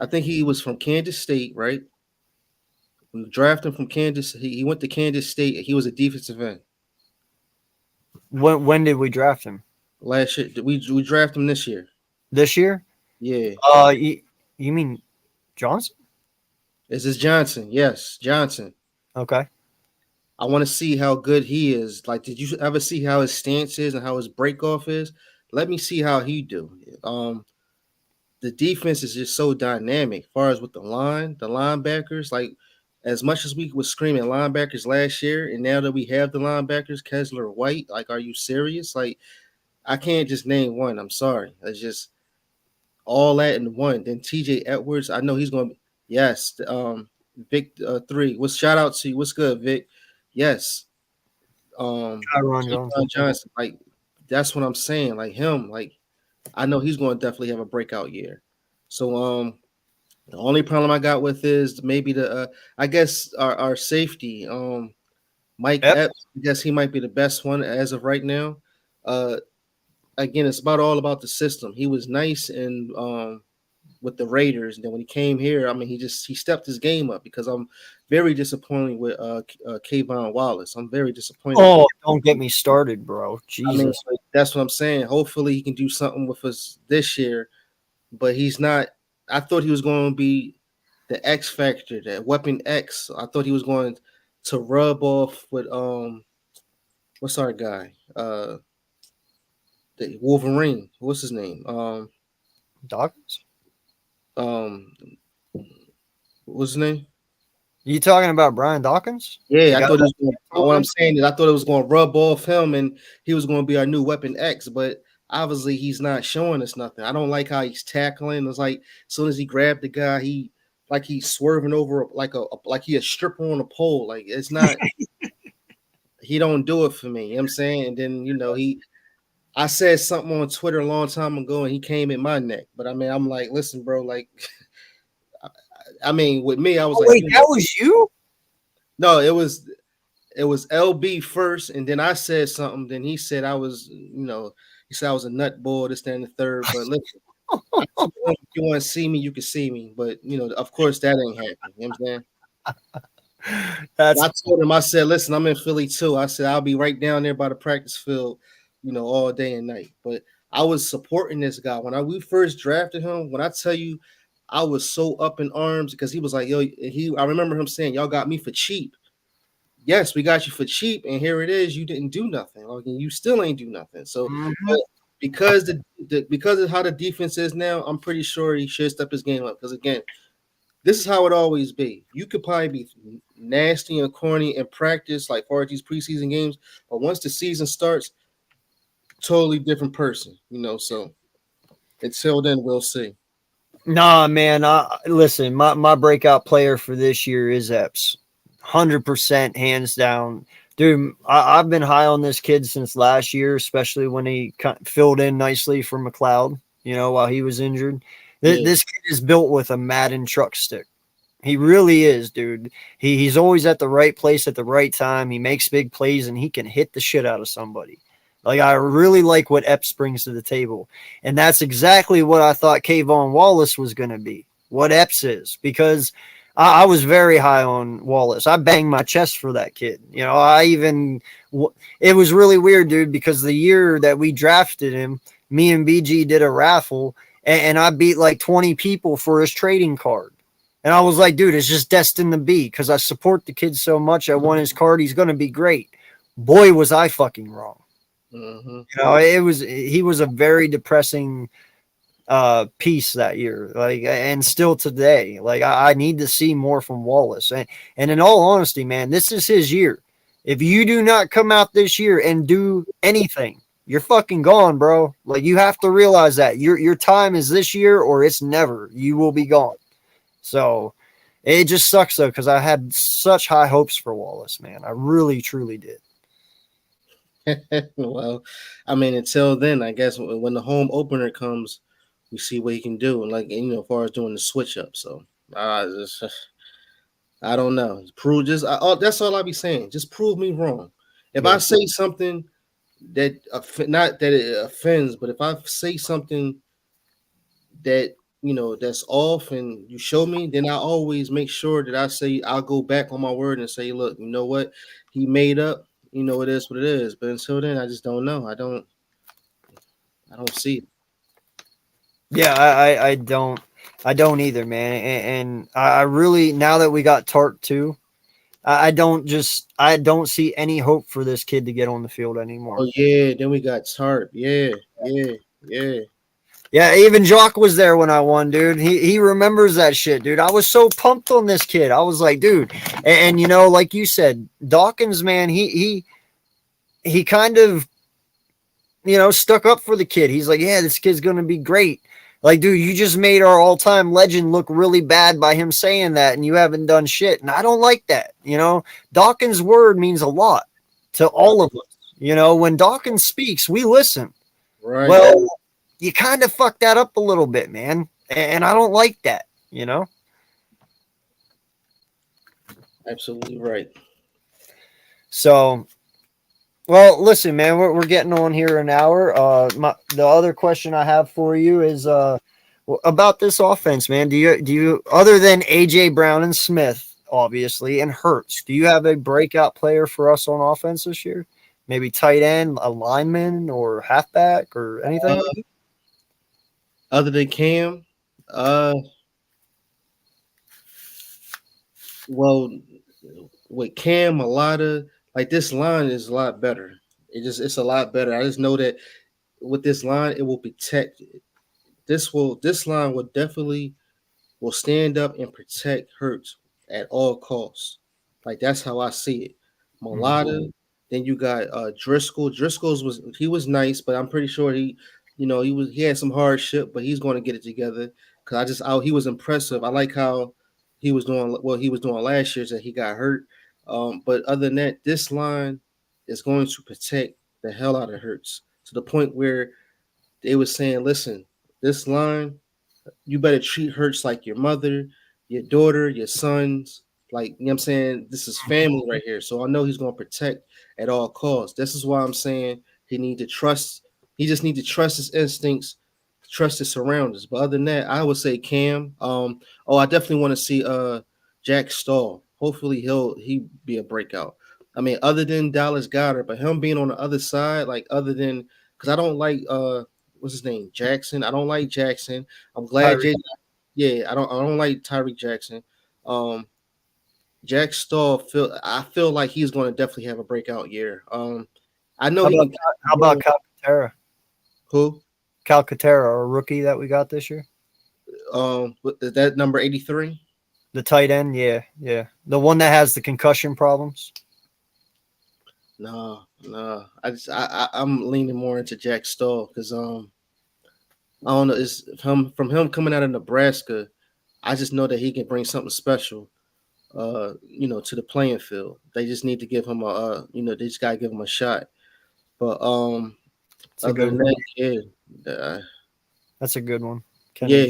I think he was from Kansas State, right? We drafted him from Kansas. He went to Kansas State. He was a defensive end When did we draft him? last year. We drafted him this year. This year? Yeah. You mean Johnson? Is this Johnson? Yes, Johnson. Okay. I want to see how good he is. Like, did you ever see how his stance is and how his breakoff is? Let me see how he do. The defense is just so dynamic. As far as with the linebackers, like as much as we was screaming linebackers last year, and now that we have the linebackers, Kessler White, like, are you serious? Like, I can't just name one. I'm sorry. It's just all that in one. Then TJ Edwards, I know he's going to be, yes. Vic 3. What's shout out to you? What's good, Vic? Yes. Tyron Keyshawn Johnson. Johnson, like that's what I'm saying. Like him, like I know he's going to definitely have a breakout year. So the only problem I got with is maybe the I guess our safety Mike Yep. Epps. I guess he might be the best one as of right now. Uh, Again, it's all about the system. He was nice and with the Raiders, and then when he came here, I mean, he stepped his game up because I'm very disappointed with Kayvon Wallace. I'm very disappointed with Oh, him. don't get me started, bro. I mean, Jesus. like, that's what I'm saying. Hopefully, he can do something with us this year, but he's not. I thought he was going to be the X factor, that weapon X. I thought he was going to rub off with what's our guy? The Wolverine. What's his name? Dawkins? Um, what's his name? You talking about Brian Dawkins? The Yeah, I guy thought it was. that- What I'm saying is, I thought it was going to rub off him, and he was going to be our new weapon X. But obviously, he's not showing us nothing. I don't like how he's tackling. It's like as soon as he grabbed the guy, he's swerving over like he a stripper on a pole. Like it's not. He don't do it for me. You know what I'm saying? And then I said something on Twitter a long time ago, and he came in my neck. But I mean, I'm like, listen, bro. Like, I mean, with me, I was Oh, like, wait, that was you? no, it was LB first, and then I said something. Then he said I was, he said I was a nut boy, this, that, and the third. But listen, I told him, if you want to see me, you can see me. But of course, that ain't happening. You know what I'm saying? That's I told him, I said, listen, I'm in Philly too. I said I'll be right down there by the practice field, all day and night. But I was supporting this guy when we first drafted him. When I tell you, I was so up in arms because he was like, yo, I remember him saying, y'all got me for cheap. Yes, we got you for cheap, and here it is. You didn't do nothing. Like, and you still ain't do nothing. So but because because of how the defense is now, I'm pretty sure he should step his game up. Because again, this is how it always be. You could probably be nasty and corny in practice, like far as these preseason games, but once the season starts, totally different person. So until then, we'll see. Nah, man. Listen, my breakout player for this year is Epps. 100% hands down. Dude, I've been high on this kid since last year, especially when he filled in nicely for McLeod, while he was injured. Yeah. This kid is built with a Madden truck stick. He really is, dude. He's always at the right place at the right time. He makes big plays, and he can hit the shit out of somebody. Like, I really like what Epps brings to the table. And that's exactly what I thought Kayvon Wallace was going to be, what Epps is, because I was very high on Wallace. I banged my chest for that kid. You know, it was really weird, dude, because the year that we drafted him, me and BG did a raffle, and I beat like 20 people for his trading card. And I was like, dude, it's just destined to be because I support the kid so much. I want his card. He's going to be great. Boy, was I fucking wrong. Mm-hmm. You know, he was a very depressing piece that year. Like, and still today, like I need to see more from Wallace. And in all honesty, man, this is his year. If you do not come out this year and do anything, you're fucking gone, bro. Like, you have to realize that your time is this year or it's never. You will be gone. So it just sucks though, because I had such high hopes for Wallace, man. I really, truly did. Well, I mean, until then, I guess when the home opener comes, we see what he can do, and like as far as doing the switch up. So, just, I don't know. Prove that's all I be saying. Just prove me wrong. If I Yeah. say something that not that it offends, but if I say something that that's off and you show me, then I always make sure that I say I'll go back on my word and say, look, you know what, he made up. It is what it is. But until then, I just don't know. I don't see it. Yeah, I don't either, man. And I really, now that we got Tart too, I don't see any hope for this kid to get on the field anymore. Oh yeah, then we got Tarp. Yeah, yeah, yeah. Yeah, even Jock was there when I won, dude. He remembers that shit, dude. I was so pumped on this kid. I was like, dude, and like you said, Dawkins, man, he kind of stuck up for the kid. He's like, yeah, this kid's gonna be great. Like, dude, you just made our all-time legend look really bad by him saying that, and you haven't done shit. And I don't like that. Dawkins' word means a lot to all of us. When Dawkins speaks, we listen. Right. Well, you kind of fucked that up a little bit, man. And I don't like that. Absolutely right. So, well, listen, man, we're getting on here an hour. The other question I have for you is about this offense, man. Do you other than AJ Brown and Smith, obviously, and Hurts, do you have a breakout player for us on offense this year? Maybe tight end, a lineman, or halfback, or anything? Other than Cam, uh, well, with Cam, a lot of like this line is a lot better. It's a lot better. I just know that with this line, it will protect. This line will stand up and protect Hurts at all costs. Like that's how I see it. Mulata, then you got Driscoll. He was nice, but I'm pretty sure he had some hardship, but he's going to get it together. Cause he was impressive. I like how he was doing what he was doing last year that he got hurt. But other than that, this line is going to protect the hell out of Hurts to the point where they was saying, listen, this line you better treat Hurts like your mother, your daughter, your sons. Like, you know what I'm saying? This is family right here. So I know he's going to protect at all costs. This is why I'm saying he just need to trust his instincts, trust his surroundings. But other than that, I would say Cam. I definitely want to see Jack Stahl. Hopefully he be a breakout. I mean, other than Dallas Goddard, but him being on the other side, like other than because I don't like what's his name? Jackson. I don't like Jackson. I'm glad Tyreek. Yeah, I don't like Tyreek Jackson. Um Jack Stahl I feel like he's going to definitely have a breakout year. I know How he about can how about Calcaterra? who? Calcaterra, our rookie that we got this year, Is that number 83? the tight end. Yeah, yeah, the one that has the concussion problems. No, no. I'm leaning more into Jack Stahl because I don't know, it's from him coming out of Nebraska, I just know that he can bring something special to the playing field. They just need to give him they just gotta give him a shot. But It's a other good than one. that, That's a good one. yeah,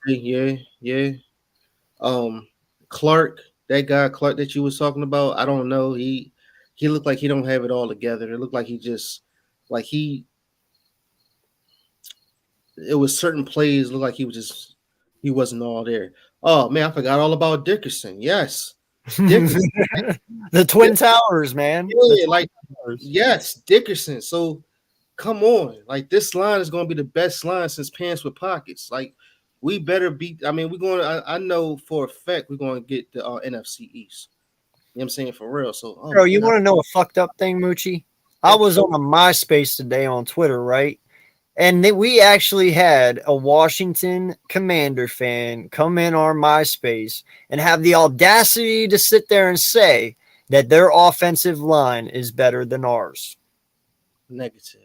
Kennedy. yeah. Um, Clark, that guy Clark that you was talking about, I don't know. He looked like he don't have it all together. It looked like he just like it was certain plays looked like he wasn't all there. Oh man, I forgot all about Dickerson. Yes, Dickerson. The Twin Towers, man. The Yeah, Twin like Towers. yes, Dickerson. So come on, like this line is going to be the best line since pants with pockets. Like we better beat. I mean, we're going. I know for a fact we're going to get the NFC East. You know what I'm saying, for real. So oh Bro, my you god, want to know a fucked up thing, Mucci? I yeah, was on a MySpace today on Twitter, right? And we actually had a Washington Commander fan come in our MySpace and have the audacity to sit there and say that their offensive line is better than ours. negative.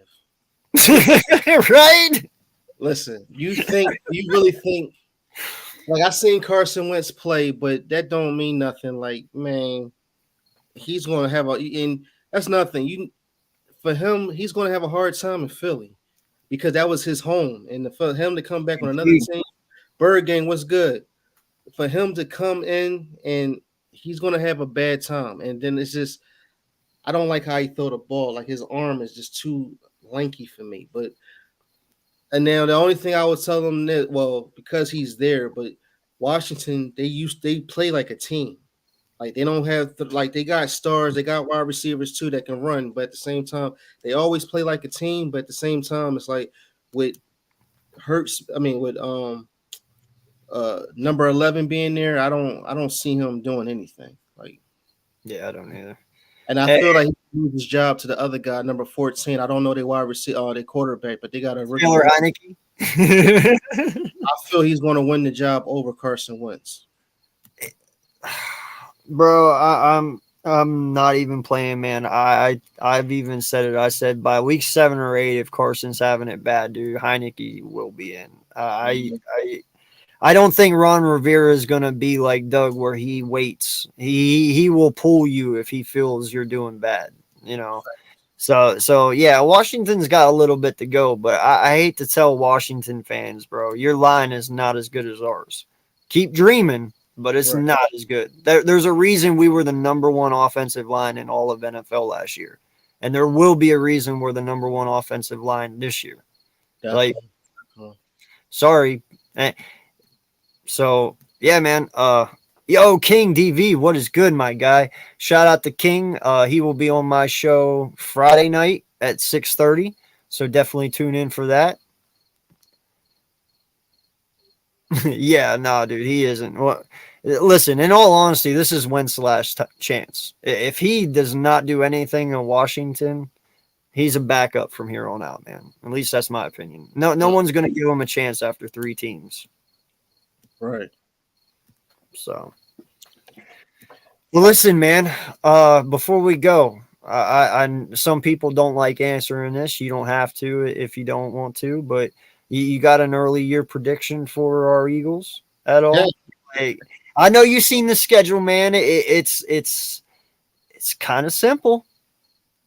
Listen, Right? listen. You really think like I seen Carson Wentz play, but that don't mean nothing. Like man, he's going to have a and that's nothing. You for him, he's going to have a hard time in Philly because that was his home, and for him to come back on another team, Bird Gang was good. For him to come in and he's going to have a bad time, and then it's just I don't like how he throw the ball. Like his arm is just too lanky for me. But and now the only thing I would tell him that well because he's there, but Washington they play like a team. Like they don't have like they got stars, they got wide receivers too that can run, but at the same time they always play like a team. But at the same time, it's like with Hurts, I mean with number 11 being there, I don't see him doing anything. Like, Yeah, I don't either. and I Hey, feel like he moved his job to the other guy, number 14. I don't know they wide receiver, they quarterback, but they got a rookie. Taylor Heineke. I feel he's going to win the job over Carson Wentz. Bro, I'm not even playing, man. I've even said it. I said by week 7 or 8, if Carson's having it bad, dude, Heineke will be in. I don't think Ron Rivera is gonna be like Doug, where he waits. He will pull you if he feels you're doing bad. You know. So yeah, Washington's got a little bit to go, but I hate to tell Washington fans, bro, your line is not as good as ours. Keep dreaming, but it's Right. not as good. There's a reason we were the number one offensive line in all of NFL last year, and there will be a reason we're the number one offensive line this year. Like, Definitely. sorry. So yeah, man. Yo, King DV, what is good, my guy? Shout out to King. He will be on my show Friday night at 6:30. So definitely tune in for that. Yeah, no, dude, he isn't. What? Listen, in all honesty, this is Wentz's last chance. If he does not do anything in Washington, he's a backup from here on out, man. At least that's my opinion. No one's going to give him a chance after 3 teams. Right. So, well, listen, man. Before we go, I some people don't like answering this. You don't have to if you don't want to, but you got an early year prediction for our Eagles at all? Yeah. Hey, I know you've seen the schedule, man. It's kind of simple.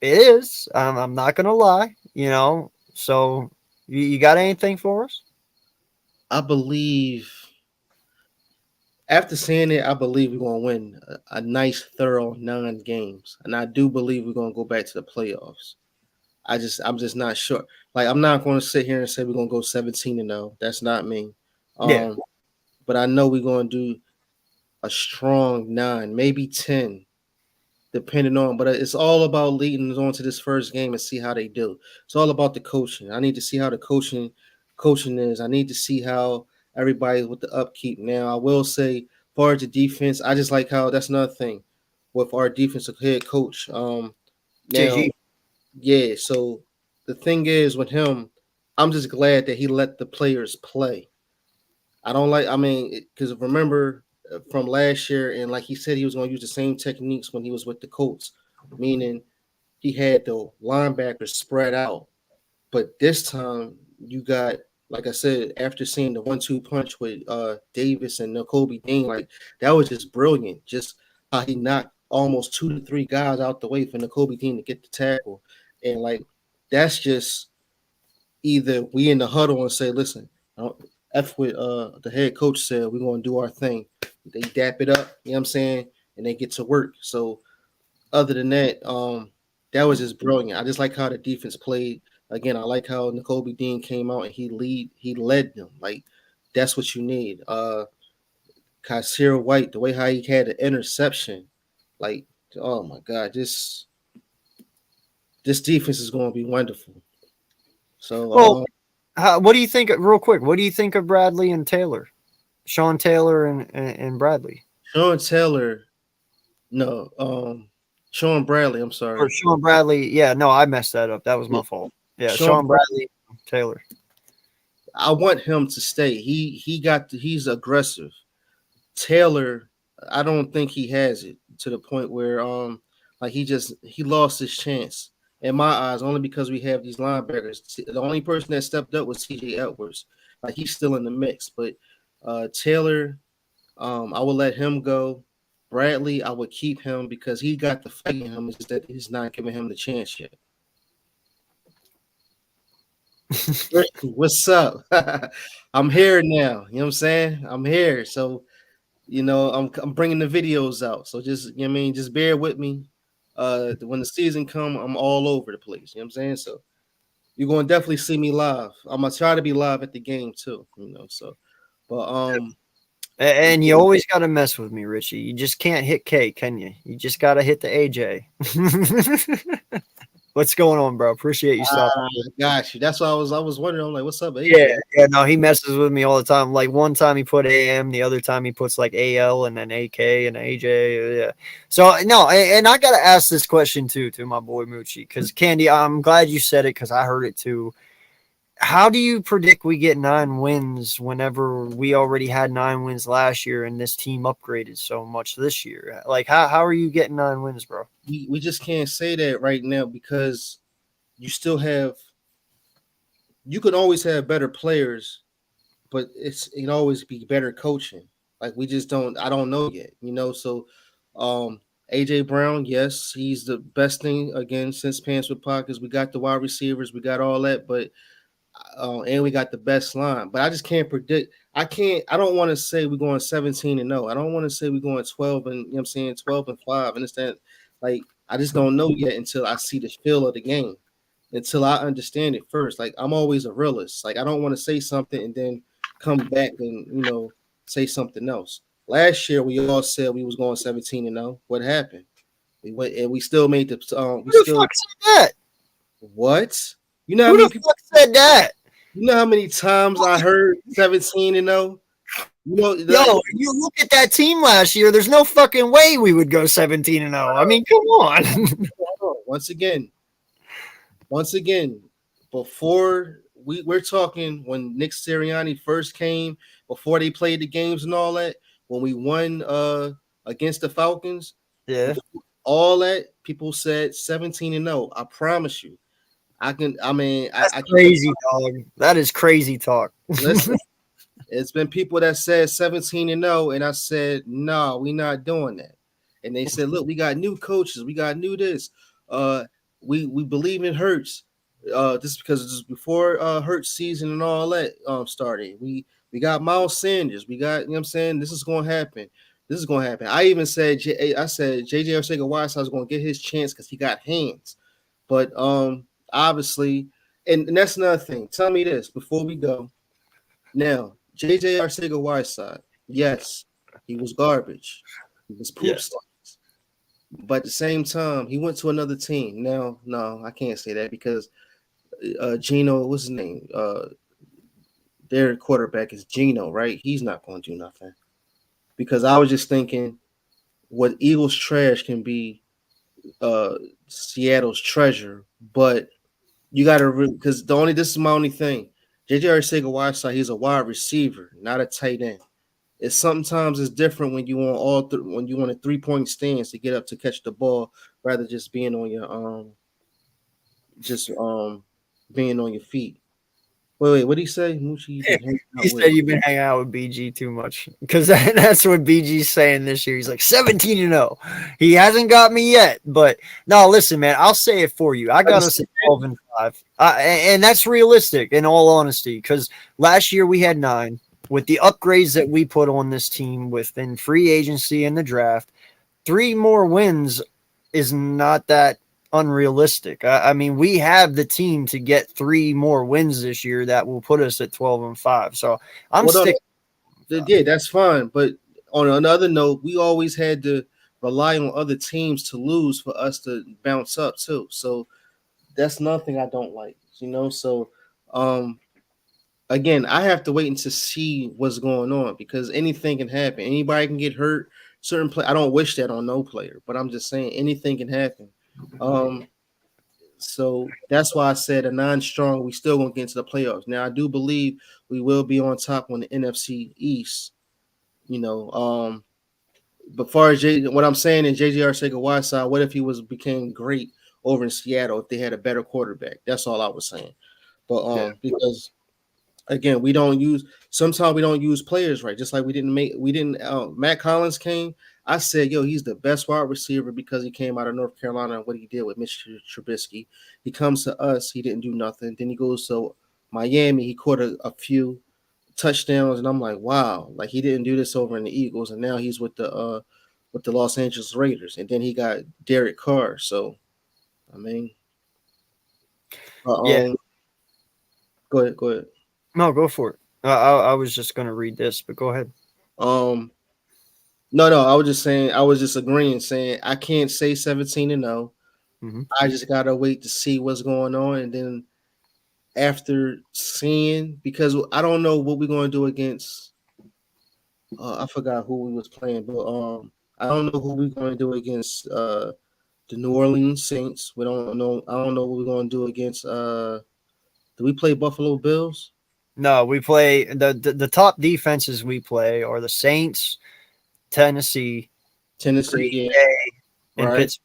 It is. I'm not gonna lie. You know. So, you got anything for us? I believe after seeing it, I believe we're going to win a nice, thorough 9 games, and I do believe we're going to go back to the playoffs. I'm just not sure. Like I'm not going to sit here and say we're going to go 17-0. That's not me. Yeah. But I know we're going to do a strong 9, maybe 10, depending on. But it's all about leading on to this first game and see how they do. It's all about the coaching. I need to see how the coaching is. I need to see how everybody with the upkeep. Now I will say, far as the defense, I just like how that's another thing with our defensive head coach. Now, JG. yeah. So the thing is with him, I'm just glad that he let the players play. I don't like. I mean, because remember from last year, and like he said, he was going to use the same techniques when he was with the Colts, meaning he had the linebackers spread out. But this time, you got, like I said, after seeing the 1-2 punch with Davis and Kobe Dean, like that was just brilliant. Just how he knocked almost 2 to 3 guys out the way for Kobe Dean to get the tackle, and like that's just either we in the huddle and say, listen, F with the head coach said we're gonna do our thing. They dap it up, you know what I'm saying, and they get to work. So other than that, that was just brilliant. I just like how the defense played. Again, I like how N'Kobe Dean came out and he led them. Like that's what you need. Kysir White, the way how he had the interception, like oh my god, this defense is going to be wonderful. So Well, what do you think? Real quick, what do you think of Bradley and Taylor, Sean Taylor and Bradley, Sean Taylor, no, Sean Bradley. I'm or sorry. Sean Bradley? Yeah, no, I messed that up. That was Yeah, my fault. Yeah, Sean. Sean Bradley, Taylor. I want him to stay. He's aggressive. Taylor, I don't think he has it to the point where like he lost his chance in my eyes only because we have these linebackers. The only person that stepped up was TJ Edwards. Like he's still in the mix, but Taylor, I would let him go. Bradley, I would keep him because he got the fight in him. It's just that he's not giving him the chance yet. What's up? I'm here now. You know what I'm saying? I'm here. So I'm bringing the videos out. So just I mean, just bear with me. When the season come, I'm all over the place. You know what I'm saying? So you're gonna definitely see me live. I'm gonna try to be live at the game too. So but And you always got to mess with me, Richie. You just can't hit K, can you? You just got to hit the AJ. What's going on, bro? Appreciate you stopping. Got you. That's why I was wondering. I'm like, what's up, AJ? Yeah, no, he messes with me all the time. Like one time he put AM, the other time he puts like AL and then AK and AJ. Yeah. So no, and I gotta ask this question too to my boy Mucci, because Candy, I'm glad you said it because I heard it too. How do you predict we get 9 wins whenever we already had 9 wins last year and this team upgraded so much this year? Like how are you getting 9 wins, bro? We just can't say that right now because you still have you can always have better players, but it can always be better coaching. Like we just don't I don't know yet. So AJ Brown, yes, he's the best thing again since Pants with Pockets. We got the wide receivers, we got all that, but and we got the best line. But I just can't predict. I don't want to say we're going 17-0. I don't want to say we're going 12 and 12-5. Understand? Like I just don't know yet until I see the feel of the game. Until I understand it first. Like I'm always a realist. Like I don't want to say something and then come back and say something else. Last year we all said we was going 17-0. What happened? We went and we still made the Who the fuck said that? What? You know how Who many the people fuck said that? you know how many times I heard 17-0? Yo, you look at that team last year, there's no fucking way we would go 17-0. I mean, come on. Once again, before we're talking when Nick Sirianni first came, before they played the games and all that, when we won against the Falcons, Yeah. all that people said 17-0. I promise you. That's crazy, dog. That is crazy talk. Listen, it's been people that said 17-0, and I said, no, we're not doing that. And they said, look, we got new coaches, we got new this. We believe in Hurts. This is because this is before Hurts season and all that started. We got Miles Sanders. We got, what I'm saying? This is gonna happen. This is gonna happen. I even said JJ Arcega-Whiteside is gonna get his chance because he got hands. But obviously, and that's another thing. Tell me this before we go. Now, JJ Arcega-Whiteside, yes, he was garbage. He was poop stars. But at the same time, he went to another team. Now, no, I can't say that because Gino, what's his name? Their quarterback is Gino, right? He's not going to do nothing. Because I was just thinking what Eagles trash can be Seattle's treasure, but you got to because this is my only thing. JJ Arcega-Whiteside, he's a wide receiver, not a tight end. Sometimes it's different when you want when you want a 3-point stance to get up to catch the ball rather just being on your being on your feet. Wait, what did he say? Mucci, He said you've been hanging out with BG too much because that's what BG's saying this year. He's like 17-0. He hasn't got me yet, but no, listen, man, I'll say it for you. I got us at 12-5, and that's realistic in all honesty because last year we had 9 with the upgrades that we put on this team within free agency and the draft. 3 more wins is not that unrealistic. I mean, we have the team to get 3 more wins this year that will put us at 12-5. So I'm Well, no, sticking. yeah, that's fine. But on another note, we always had to rely on other teams to lose for us to bounce up too. So that's nothing I don't like, So um again, I have to wait and to see what's going on because anything can happen. Anybody can get hurt. Certain play I don't wish that on no player, but I'm just saying anything can happen. Um so that's why I said a non-strong, we still gonna get into the playoffs. Now I do believe we will be on top on the NFC East, you know. But far as what I'm saying is JJ Arcega-Whiteside, what if he became great over in Seattle if they had a better quarterback? That's all I was saying. But Yeah. because again, we don't use sometimes we don't use players right. Just like we didn't Matt Collins came. I said, yo, he's the best wide receiver because he came out of North Carolina and what he did with Mitch Trubisky. He comes to us, he didn't do nothing. Then he goes to Miami, he caught a few touchdowns, and I'm like, wow, like he didn't do this over in the Eagles, and now he's with the Los Angeles Raiders, and then he got Derek Carr. So I mean, uh, Yeah. um, go ahead. No, go for it. I was just going to read this, but go ahead. Um, no, I was just saying, I was just agreeing, saying I can't say 17-0. Hmm. I just gotta wait to see what's going on, and then after seeing, because I don't know what we're gonna do against. I forgot who we was playing, but I don't know who we're gonna do against the New Orleans Saints. We don't know. I don't know what we're gonna do against. Do we play Buffalo Bills? No, we play the top defenses we play are the Saints, Tennessee, Tennessee, Green yeah, Bay, and right. Pittsburgh.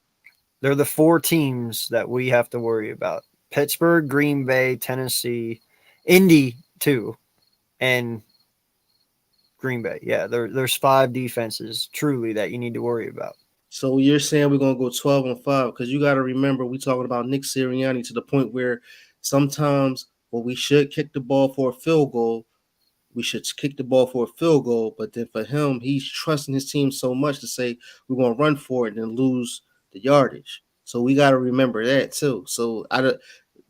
They're the 4 teams that we have to worry about. Pittsburgh, Green Bay, Tennessee, Indy too, and Green Bay. Yeah, there's 5 defenses truly that you need to worry about. So you're saying we're gonna go 12-5 because you got to remember we talking about Nick Sirianni to the point where sometimes when we should kick the ball for a field goal, we should kick the ball for a field goal. But then for him, he's trusting his team so much to say we're gonna run for it and then lose the yardage. So we got to remember that too. So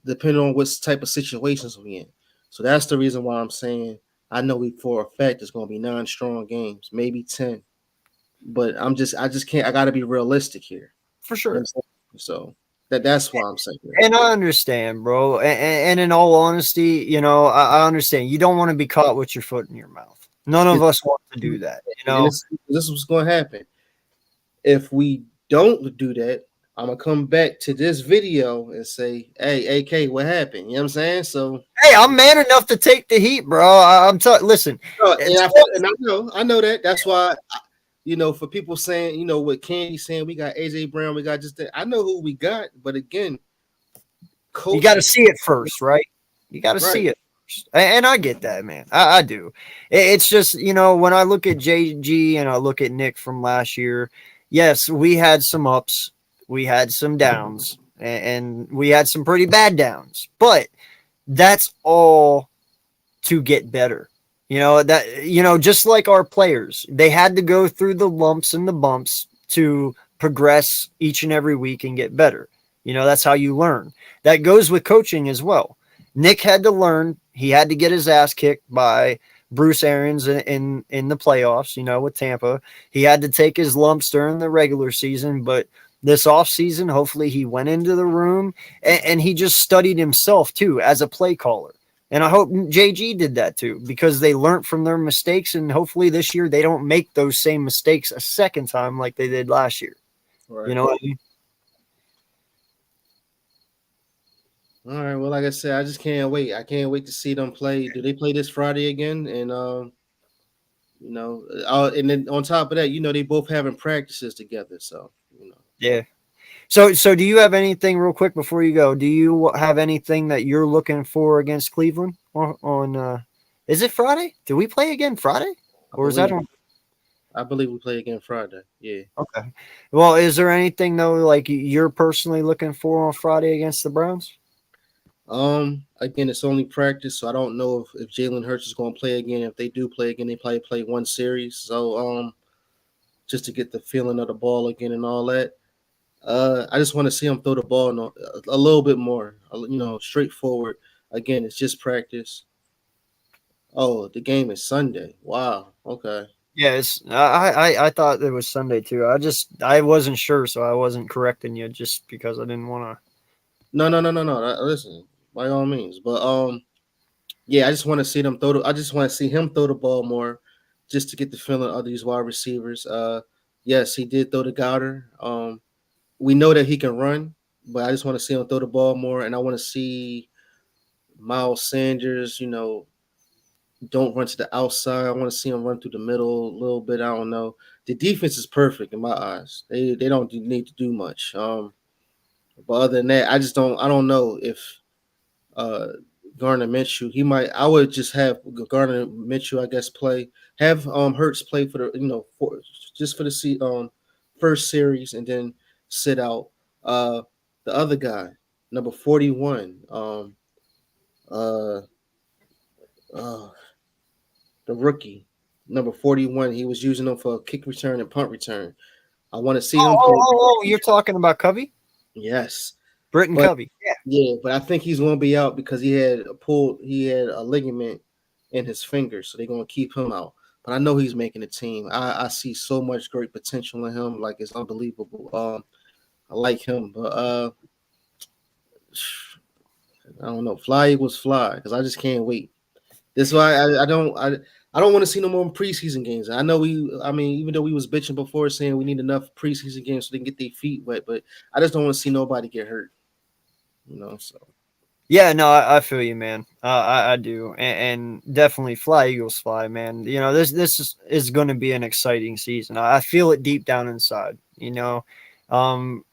depending on what type of situations we in. So that's the reason why I'm saying I know we for a fact it's gonna be 9 strong games, maybe 10. But I just can't. I got to be realistic here. For You know what sure. I'm saying? So that's why I'm saying that. And I understand, bro. And in all honesty, I understand. You don't want to be caught with your foot in your mouth. None of us want to do that, And this is what's going to happen. If we don't do that, I'm gonna come back to this video and say, "Hey, AK, what happened?" You know what I'm saying? So, Hey, I'm man enough to take the heat, bro. I'm telling. Listen, and it's I know that. That's why, for people saying, what Candy saying, we got AJ Brown, we got just that. I know who we got, but again, you got to coaching, see it first, right? You got to right? see it first. And I get that, man. I do. It's just, when I look at JG and I look at Nick from last year, yes, we had some ups, we had some downs, and we had some pretty bad downs, but that's all to get better. Just like our players, they had to go through the lumps and the bumps to progress each and every week and get better. That's how you learn. That goes with coaching as well. Nick had to learn. He had to get his ass kicked by Bruce Arians in the playoffs, with Tampa. He had to take his lumps during the regular season, but this offseason, hopefully he went into the room and he just studied himself too as a play caller. And I hope JG did that too, because they learned from their mistakes. And hopefully this year they don't make those same mistakes a second time like they did last year. You Right. know what I mean? All right. Well, like I said, I just can't wait. I can't wait to see them play. Do they play this Friday again? And and then on top of that, they both having practices together. So Yeah. So do you have anything real quick before you go? Do you have anything that you're looking for against Cleveland on is it Friday? Do we play again Friday? I Or is that believe on? I believe we play again Friday. Yeah. Okay. Well, is there anything though like you're personally looking for on Friday against the Browns? Again, it's only practice, so I don't know if Jalen Hurts is going to play again. If they do play again, they probably play one series. So just to get the feeling of the ball again and all that. I just want to see him throw the ball a little bit more. Straightforward. Again, it's just practice. Oh, the game is Sunday. Wow. Okay. Yes, I thought it was Sunday too. I wasn't sure, so I wasn't correcting you just because I didn't want to. No, no, no, no, no. Listen, by all means, but yeah, I just want to see them throw. I just want to see him throw the ball more, just to get the feeling of these wide receivers. Yes, he did throw the Gouder. We know that he can run, but I just want to see him throw the ball more, and I want to see Miles Sanders. Don't run to the outside. I want to see him run through the middle a little bit. I don't know. The defense is perfect in my eyes. They don't need to do much. But other than that, I don't know if uh Garner Minshew. He might. I would just have Garner Minshew, I guess, play. Have Hurts play for the just for the first series, and then sit out the other guy, number 41. Uh, uh the rookie, number 41. He was using him for a kick return and punt return. I want to see him play. You're talking about Covey, Yes, Britton but Covey. Yeah. yeah, but I think he's going to be out because he had a ligament in his finger, so they're going to keep him out. But I know he's making the team. I see so much great potential in him, like it's unbelievable. I like him, but I don't know. Fly Eagles fly because I just can't wait. That's why I don't want to see no more preseason games. I mean, even though we was bitching before saying we need enough preseason games so they can get their feet wet, but I just don't want to see nobody get hurt. So Yeah, no, I feel you, man. I do, and definitely fly Eagles fly, man. This is going to be an exciting season. I feel it deep down inside. Um,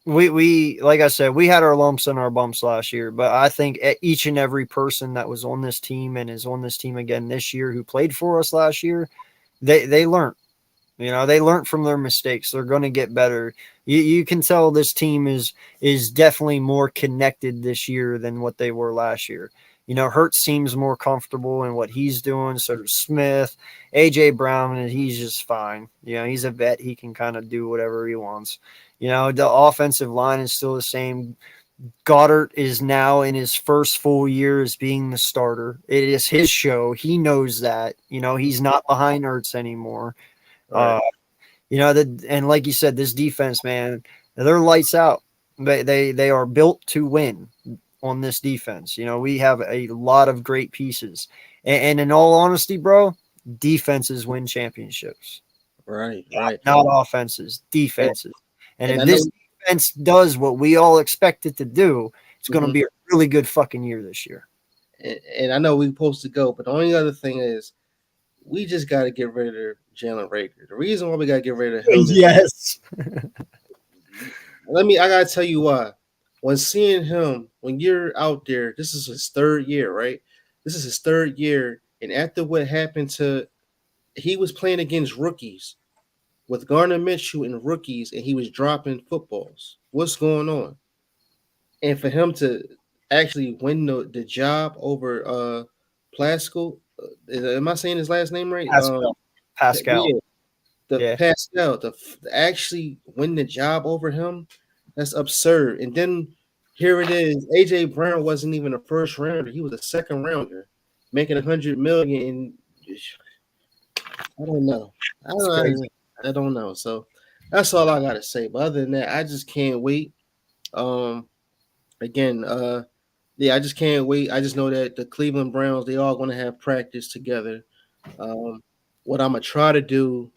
we like I said, we had our lumps and our bumps last year, but I think each and every person that was on this team and is on this team again this year who played for us last year, they learned. They learned from their mistakes. They're going to get better. You can tell this team is definitely more connected this year than what they were last year. Hurts seems more comfortable in what he's doing. So does Smith, AJ Brown, and he's just fine. He's a vet. He can kind of do whatever he wants. The offensive line is still the same. Goddard is now in his first full year as being the starter. It is his show. He knows that. He's not behind Hurts anymore. right, Uh, and like you said, this defense, man, they're lights out. They are built to win on this defense. We have a lot of great pieces, and in all honesty, bro, defenses win championships, right, right. not offenses, And, defenses. And and if I know, this defense does what we all expect it to do, it's going to mhm, be a really good fucking year this year. and I know we're supposed to go, but the only other thing is we just got to get rid of Jalen Rager. The reason why we got to get rid of him is Yes. I gotta tell you why. When seeing him, when you're out there, this is his third year, right? This is his third year, and after what happened he was playing against rookies with Garner Minshew and rookies, and he was dropping footballs. What's going on? And for him to actually win the job over Plasko, am I saying his last name right? Pascal. Pascal. Yeah, the Yeah. Pascal, to actually win the job over him, that's absurd. And then here it is. AJ Brown wasn't even a first rounder; he was a second rounder, making 100 million. And I don't know. I It's crazy. don't. I don't know. So that's all I gotta say. But other than that, I just can't wait. Um, again, yeah, I just can't wait. I just know that the Cleveland Browns, they all going to have practice together. Um, what I'm gonna try to do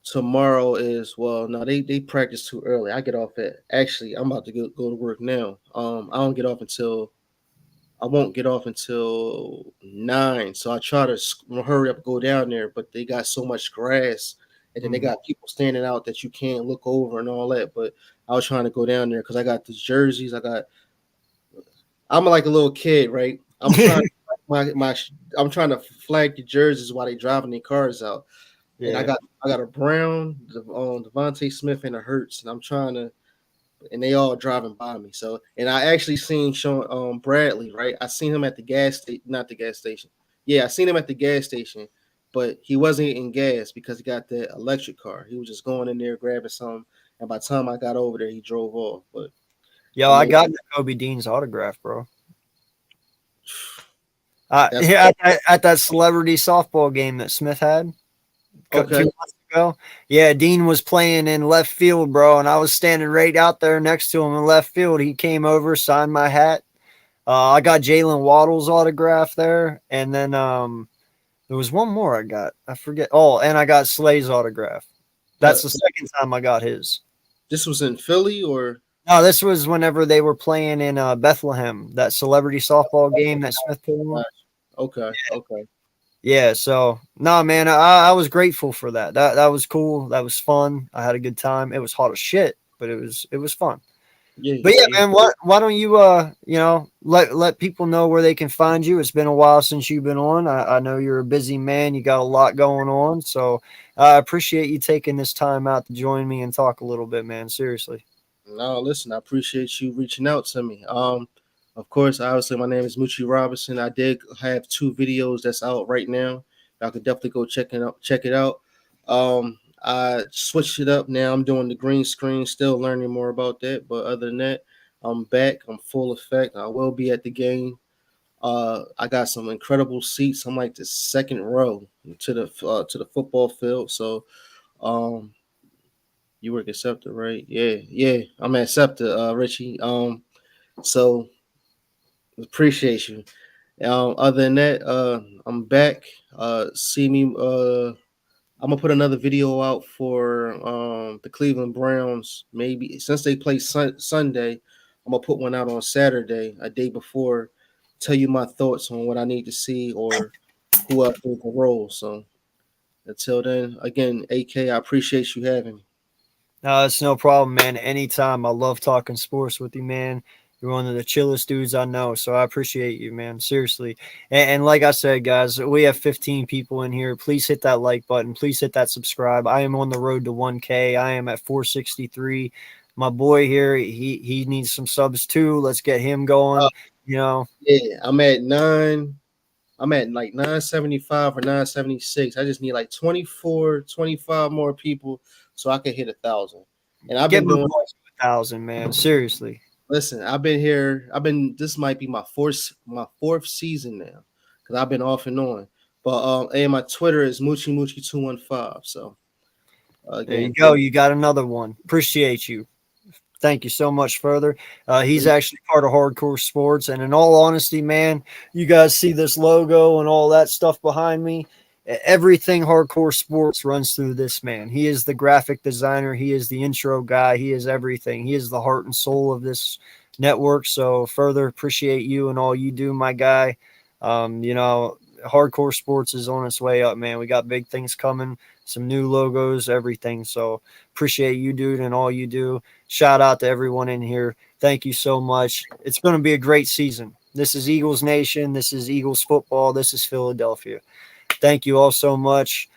tomorrow is, well, no, they practice too early. I get off at, actually I'm about to go to work now. I won't get off until 9. So I try to hurry up, go down there, but they got so much grass, and then they got people standing out that you can't look over and all that. But I was trying to go down there because I got the jerseys. I'm like a little kid, right? I'm trying I'm trying to flag the jerseys while they driving their cars out. And Yeah. I got a Brown, Devontae Smith, and a Hurts, and I'm trying to, and they all driving by me. So, and I actually seen Sean Bradley, right? I seen him at the gas station, not the gas station. Yeah, I seen him at the gas station, but he wasn't getting gas because he got the electric car. He was just going in there grabbing something, And by the time I got over there, he drove off. But Yo, I I made got Kobe Dean's autograph, bro. that's Yeah, at that celebrity softball game that Smith had okay. 2 months ago. Yeah, Dean was playing in left field, bro, and I was standing right out there next to him in left field. He came over, signed my hat. I got Jalen Waddle's autograph there, and then there was one more I got. I forget. Oh, and I got Slay's autograph. That's But the second time I got his. this was in Philly, or No, this was whenever they were playing in Bethlehem, that celebrity softball game that Smith put on. okay, okay. Yeah, so no, man, I was grateful for that. That was cool. That was fun. I had a good time. It was hot as shit, but it was fun. Yeah, But yeah, yeah. man, why don't you let people know where they can find you? It's been a while since you've been on. I know you're a busy man. You got a lot going on, so I appreciate you taking this time out to join me and talk a little bit, man. Seriously. No, listen, I appreciate you reaching out to me. Of course, obviously, my name is Mucci Robinson. I did have 2 videos that's out right now. Y'all could definitely go check it out. Check it out. I switched it up now. I'm doing the green screen, still learning more about that. But other than that, I'm back. I'm full effect. I will be at the game. I got some incredible seats. I'm like the second row to the football field. So, um, you work at SEPTA, right? Yeah, yeah. I'm at SEPTA, Richie. So appreciate you. Other than that, I'm back. See me. I'm gonna put another video out for the Cleveland Browns. Maybe since they play Sunday, I'm gonna put one out on Saturday, a day before. Tell you my thoughts on what I need to see or who I think will roll. So until then, again, AK, I appreciate you having me. No, it's no problem, man. Anytime. I love talking sports with you, man. You're one of the chillest dudes I know, so I appreciate you, man. Seriously. And like I said, guys, we have 15 people in here. Please hit that like button. Please hit that subscribe. I am on the road to 1K. I am at 463. My boy here, he needs some subs too. Let's get him Uh, going. You know, yeah, I'm at 9. I'm at like 975 or 976. I just need like 24, 25 more people so I can hit 1,000. And I've get been my doing, boys to 1,000, man. Seriously. listen, I've been here. This might be my fourth season now because I've been off and on. But and my Twitter is Mucci Mucci 215. So There you again, go. You got another one. Appreciate you. Thank you so much further. He's actually part of Hardcore Sports. And in all honesty, man, you guys see this logo and all that stuff behind me. Everything Hardcore Sports runs through this man. He is the graphic designer. He is the intro guy. He is everything. He is the heart and soul of this network. So further appreciate you and all you do, my guy. Hardcore Sports is on its way up, man. We got big things coming, some new logos, everything. So appreciate you, dude, and all you do. Shout out to everyone in here. Thank you so much. It's going to be a great season. This is Eagles Nation. This is Eagles football. This is Philadelphia. Thank you all so much.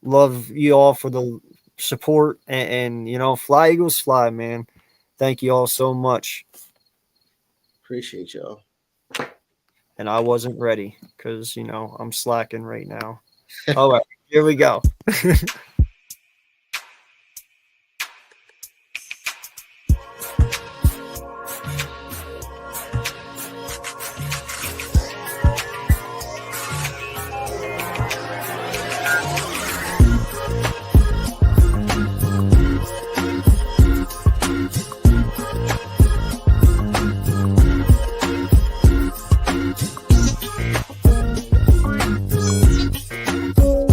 Love you all for the support and fly Eagles fly, man. Thank you all so much. appreciate y'all. And I wasn't ready because I'm slacking right now. All right, here we go.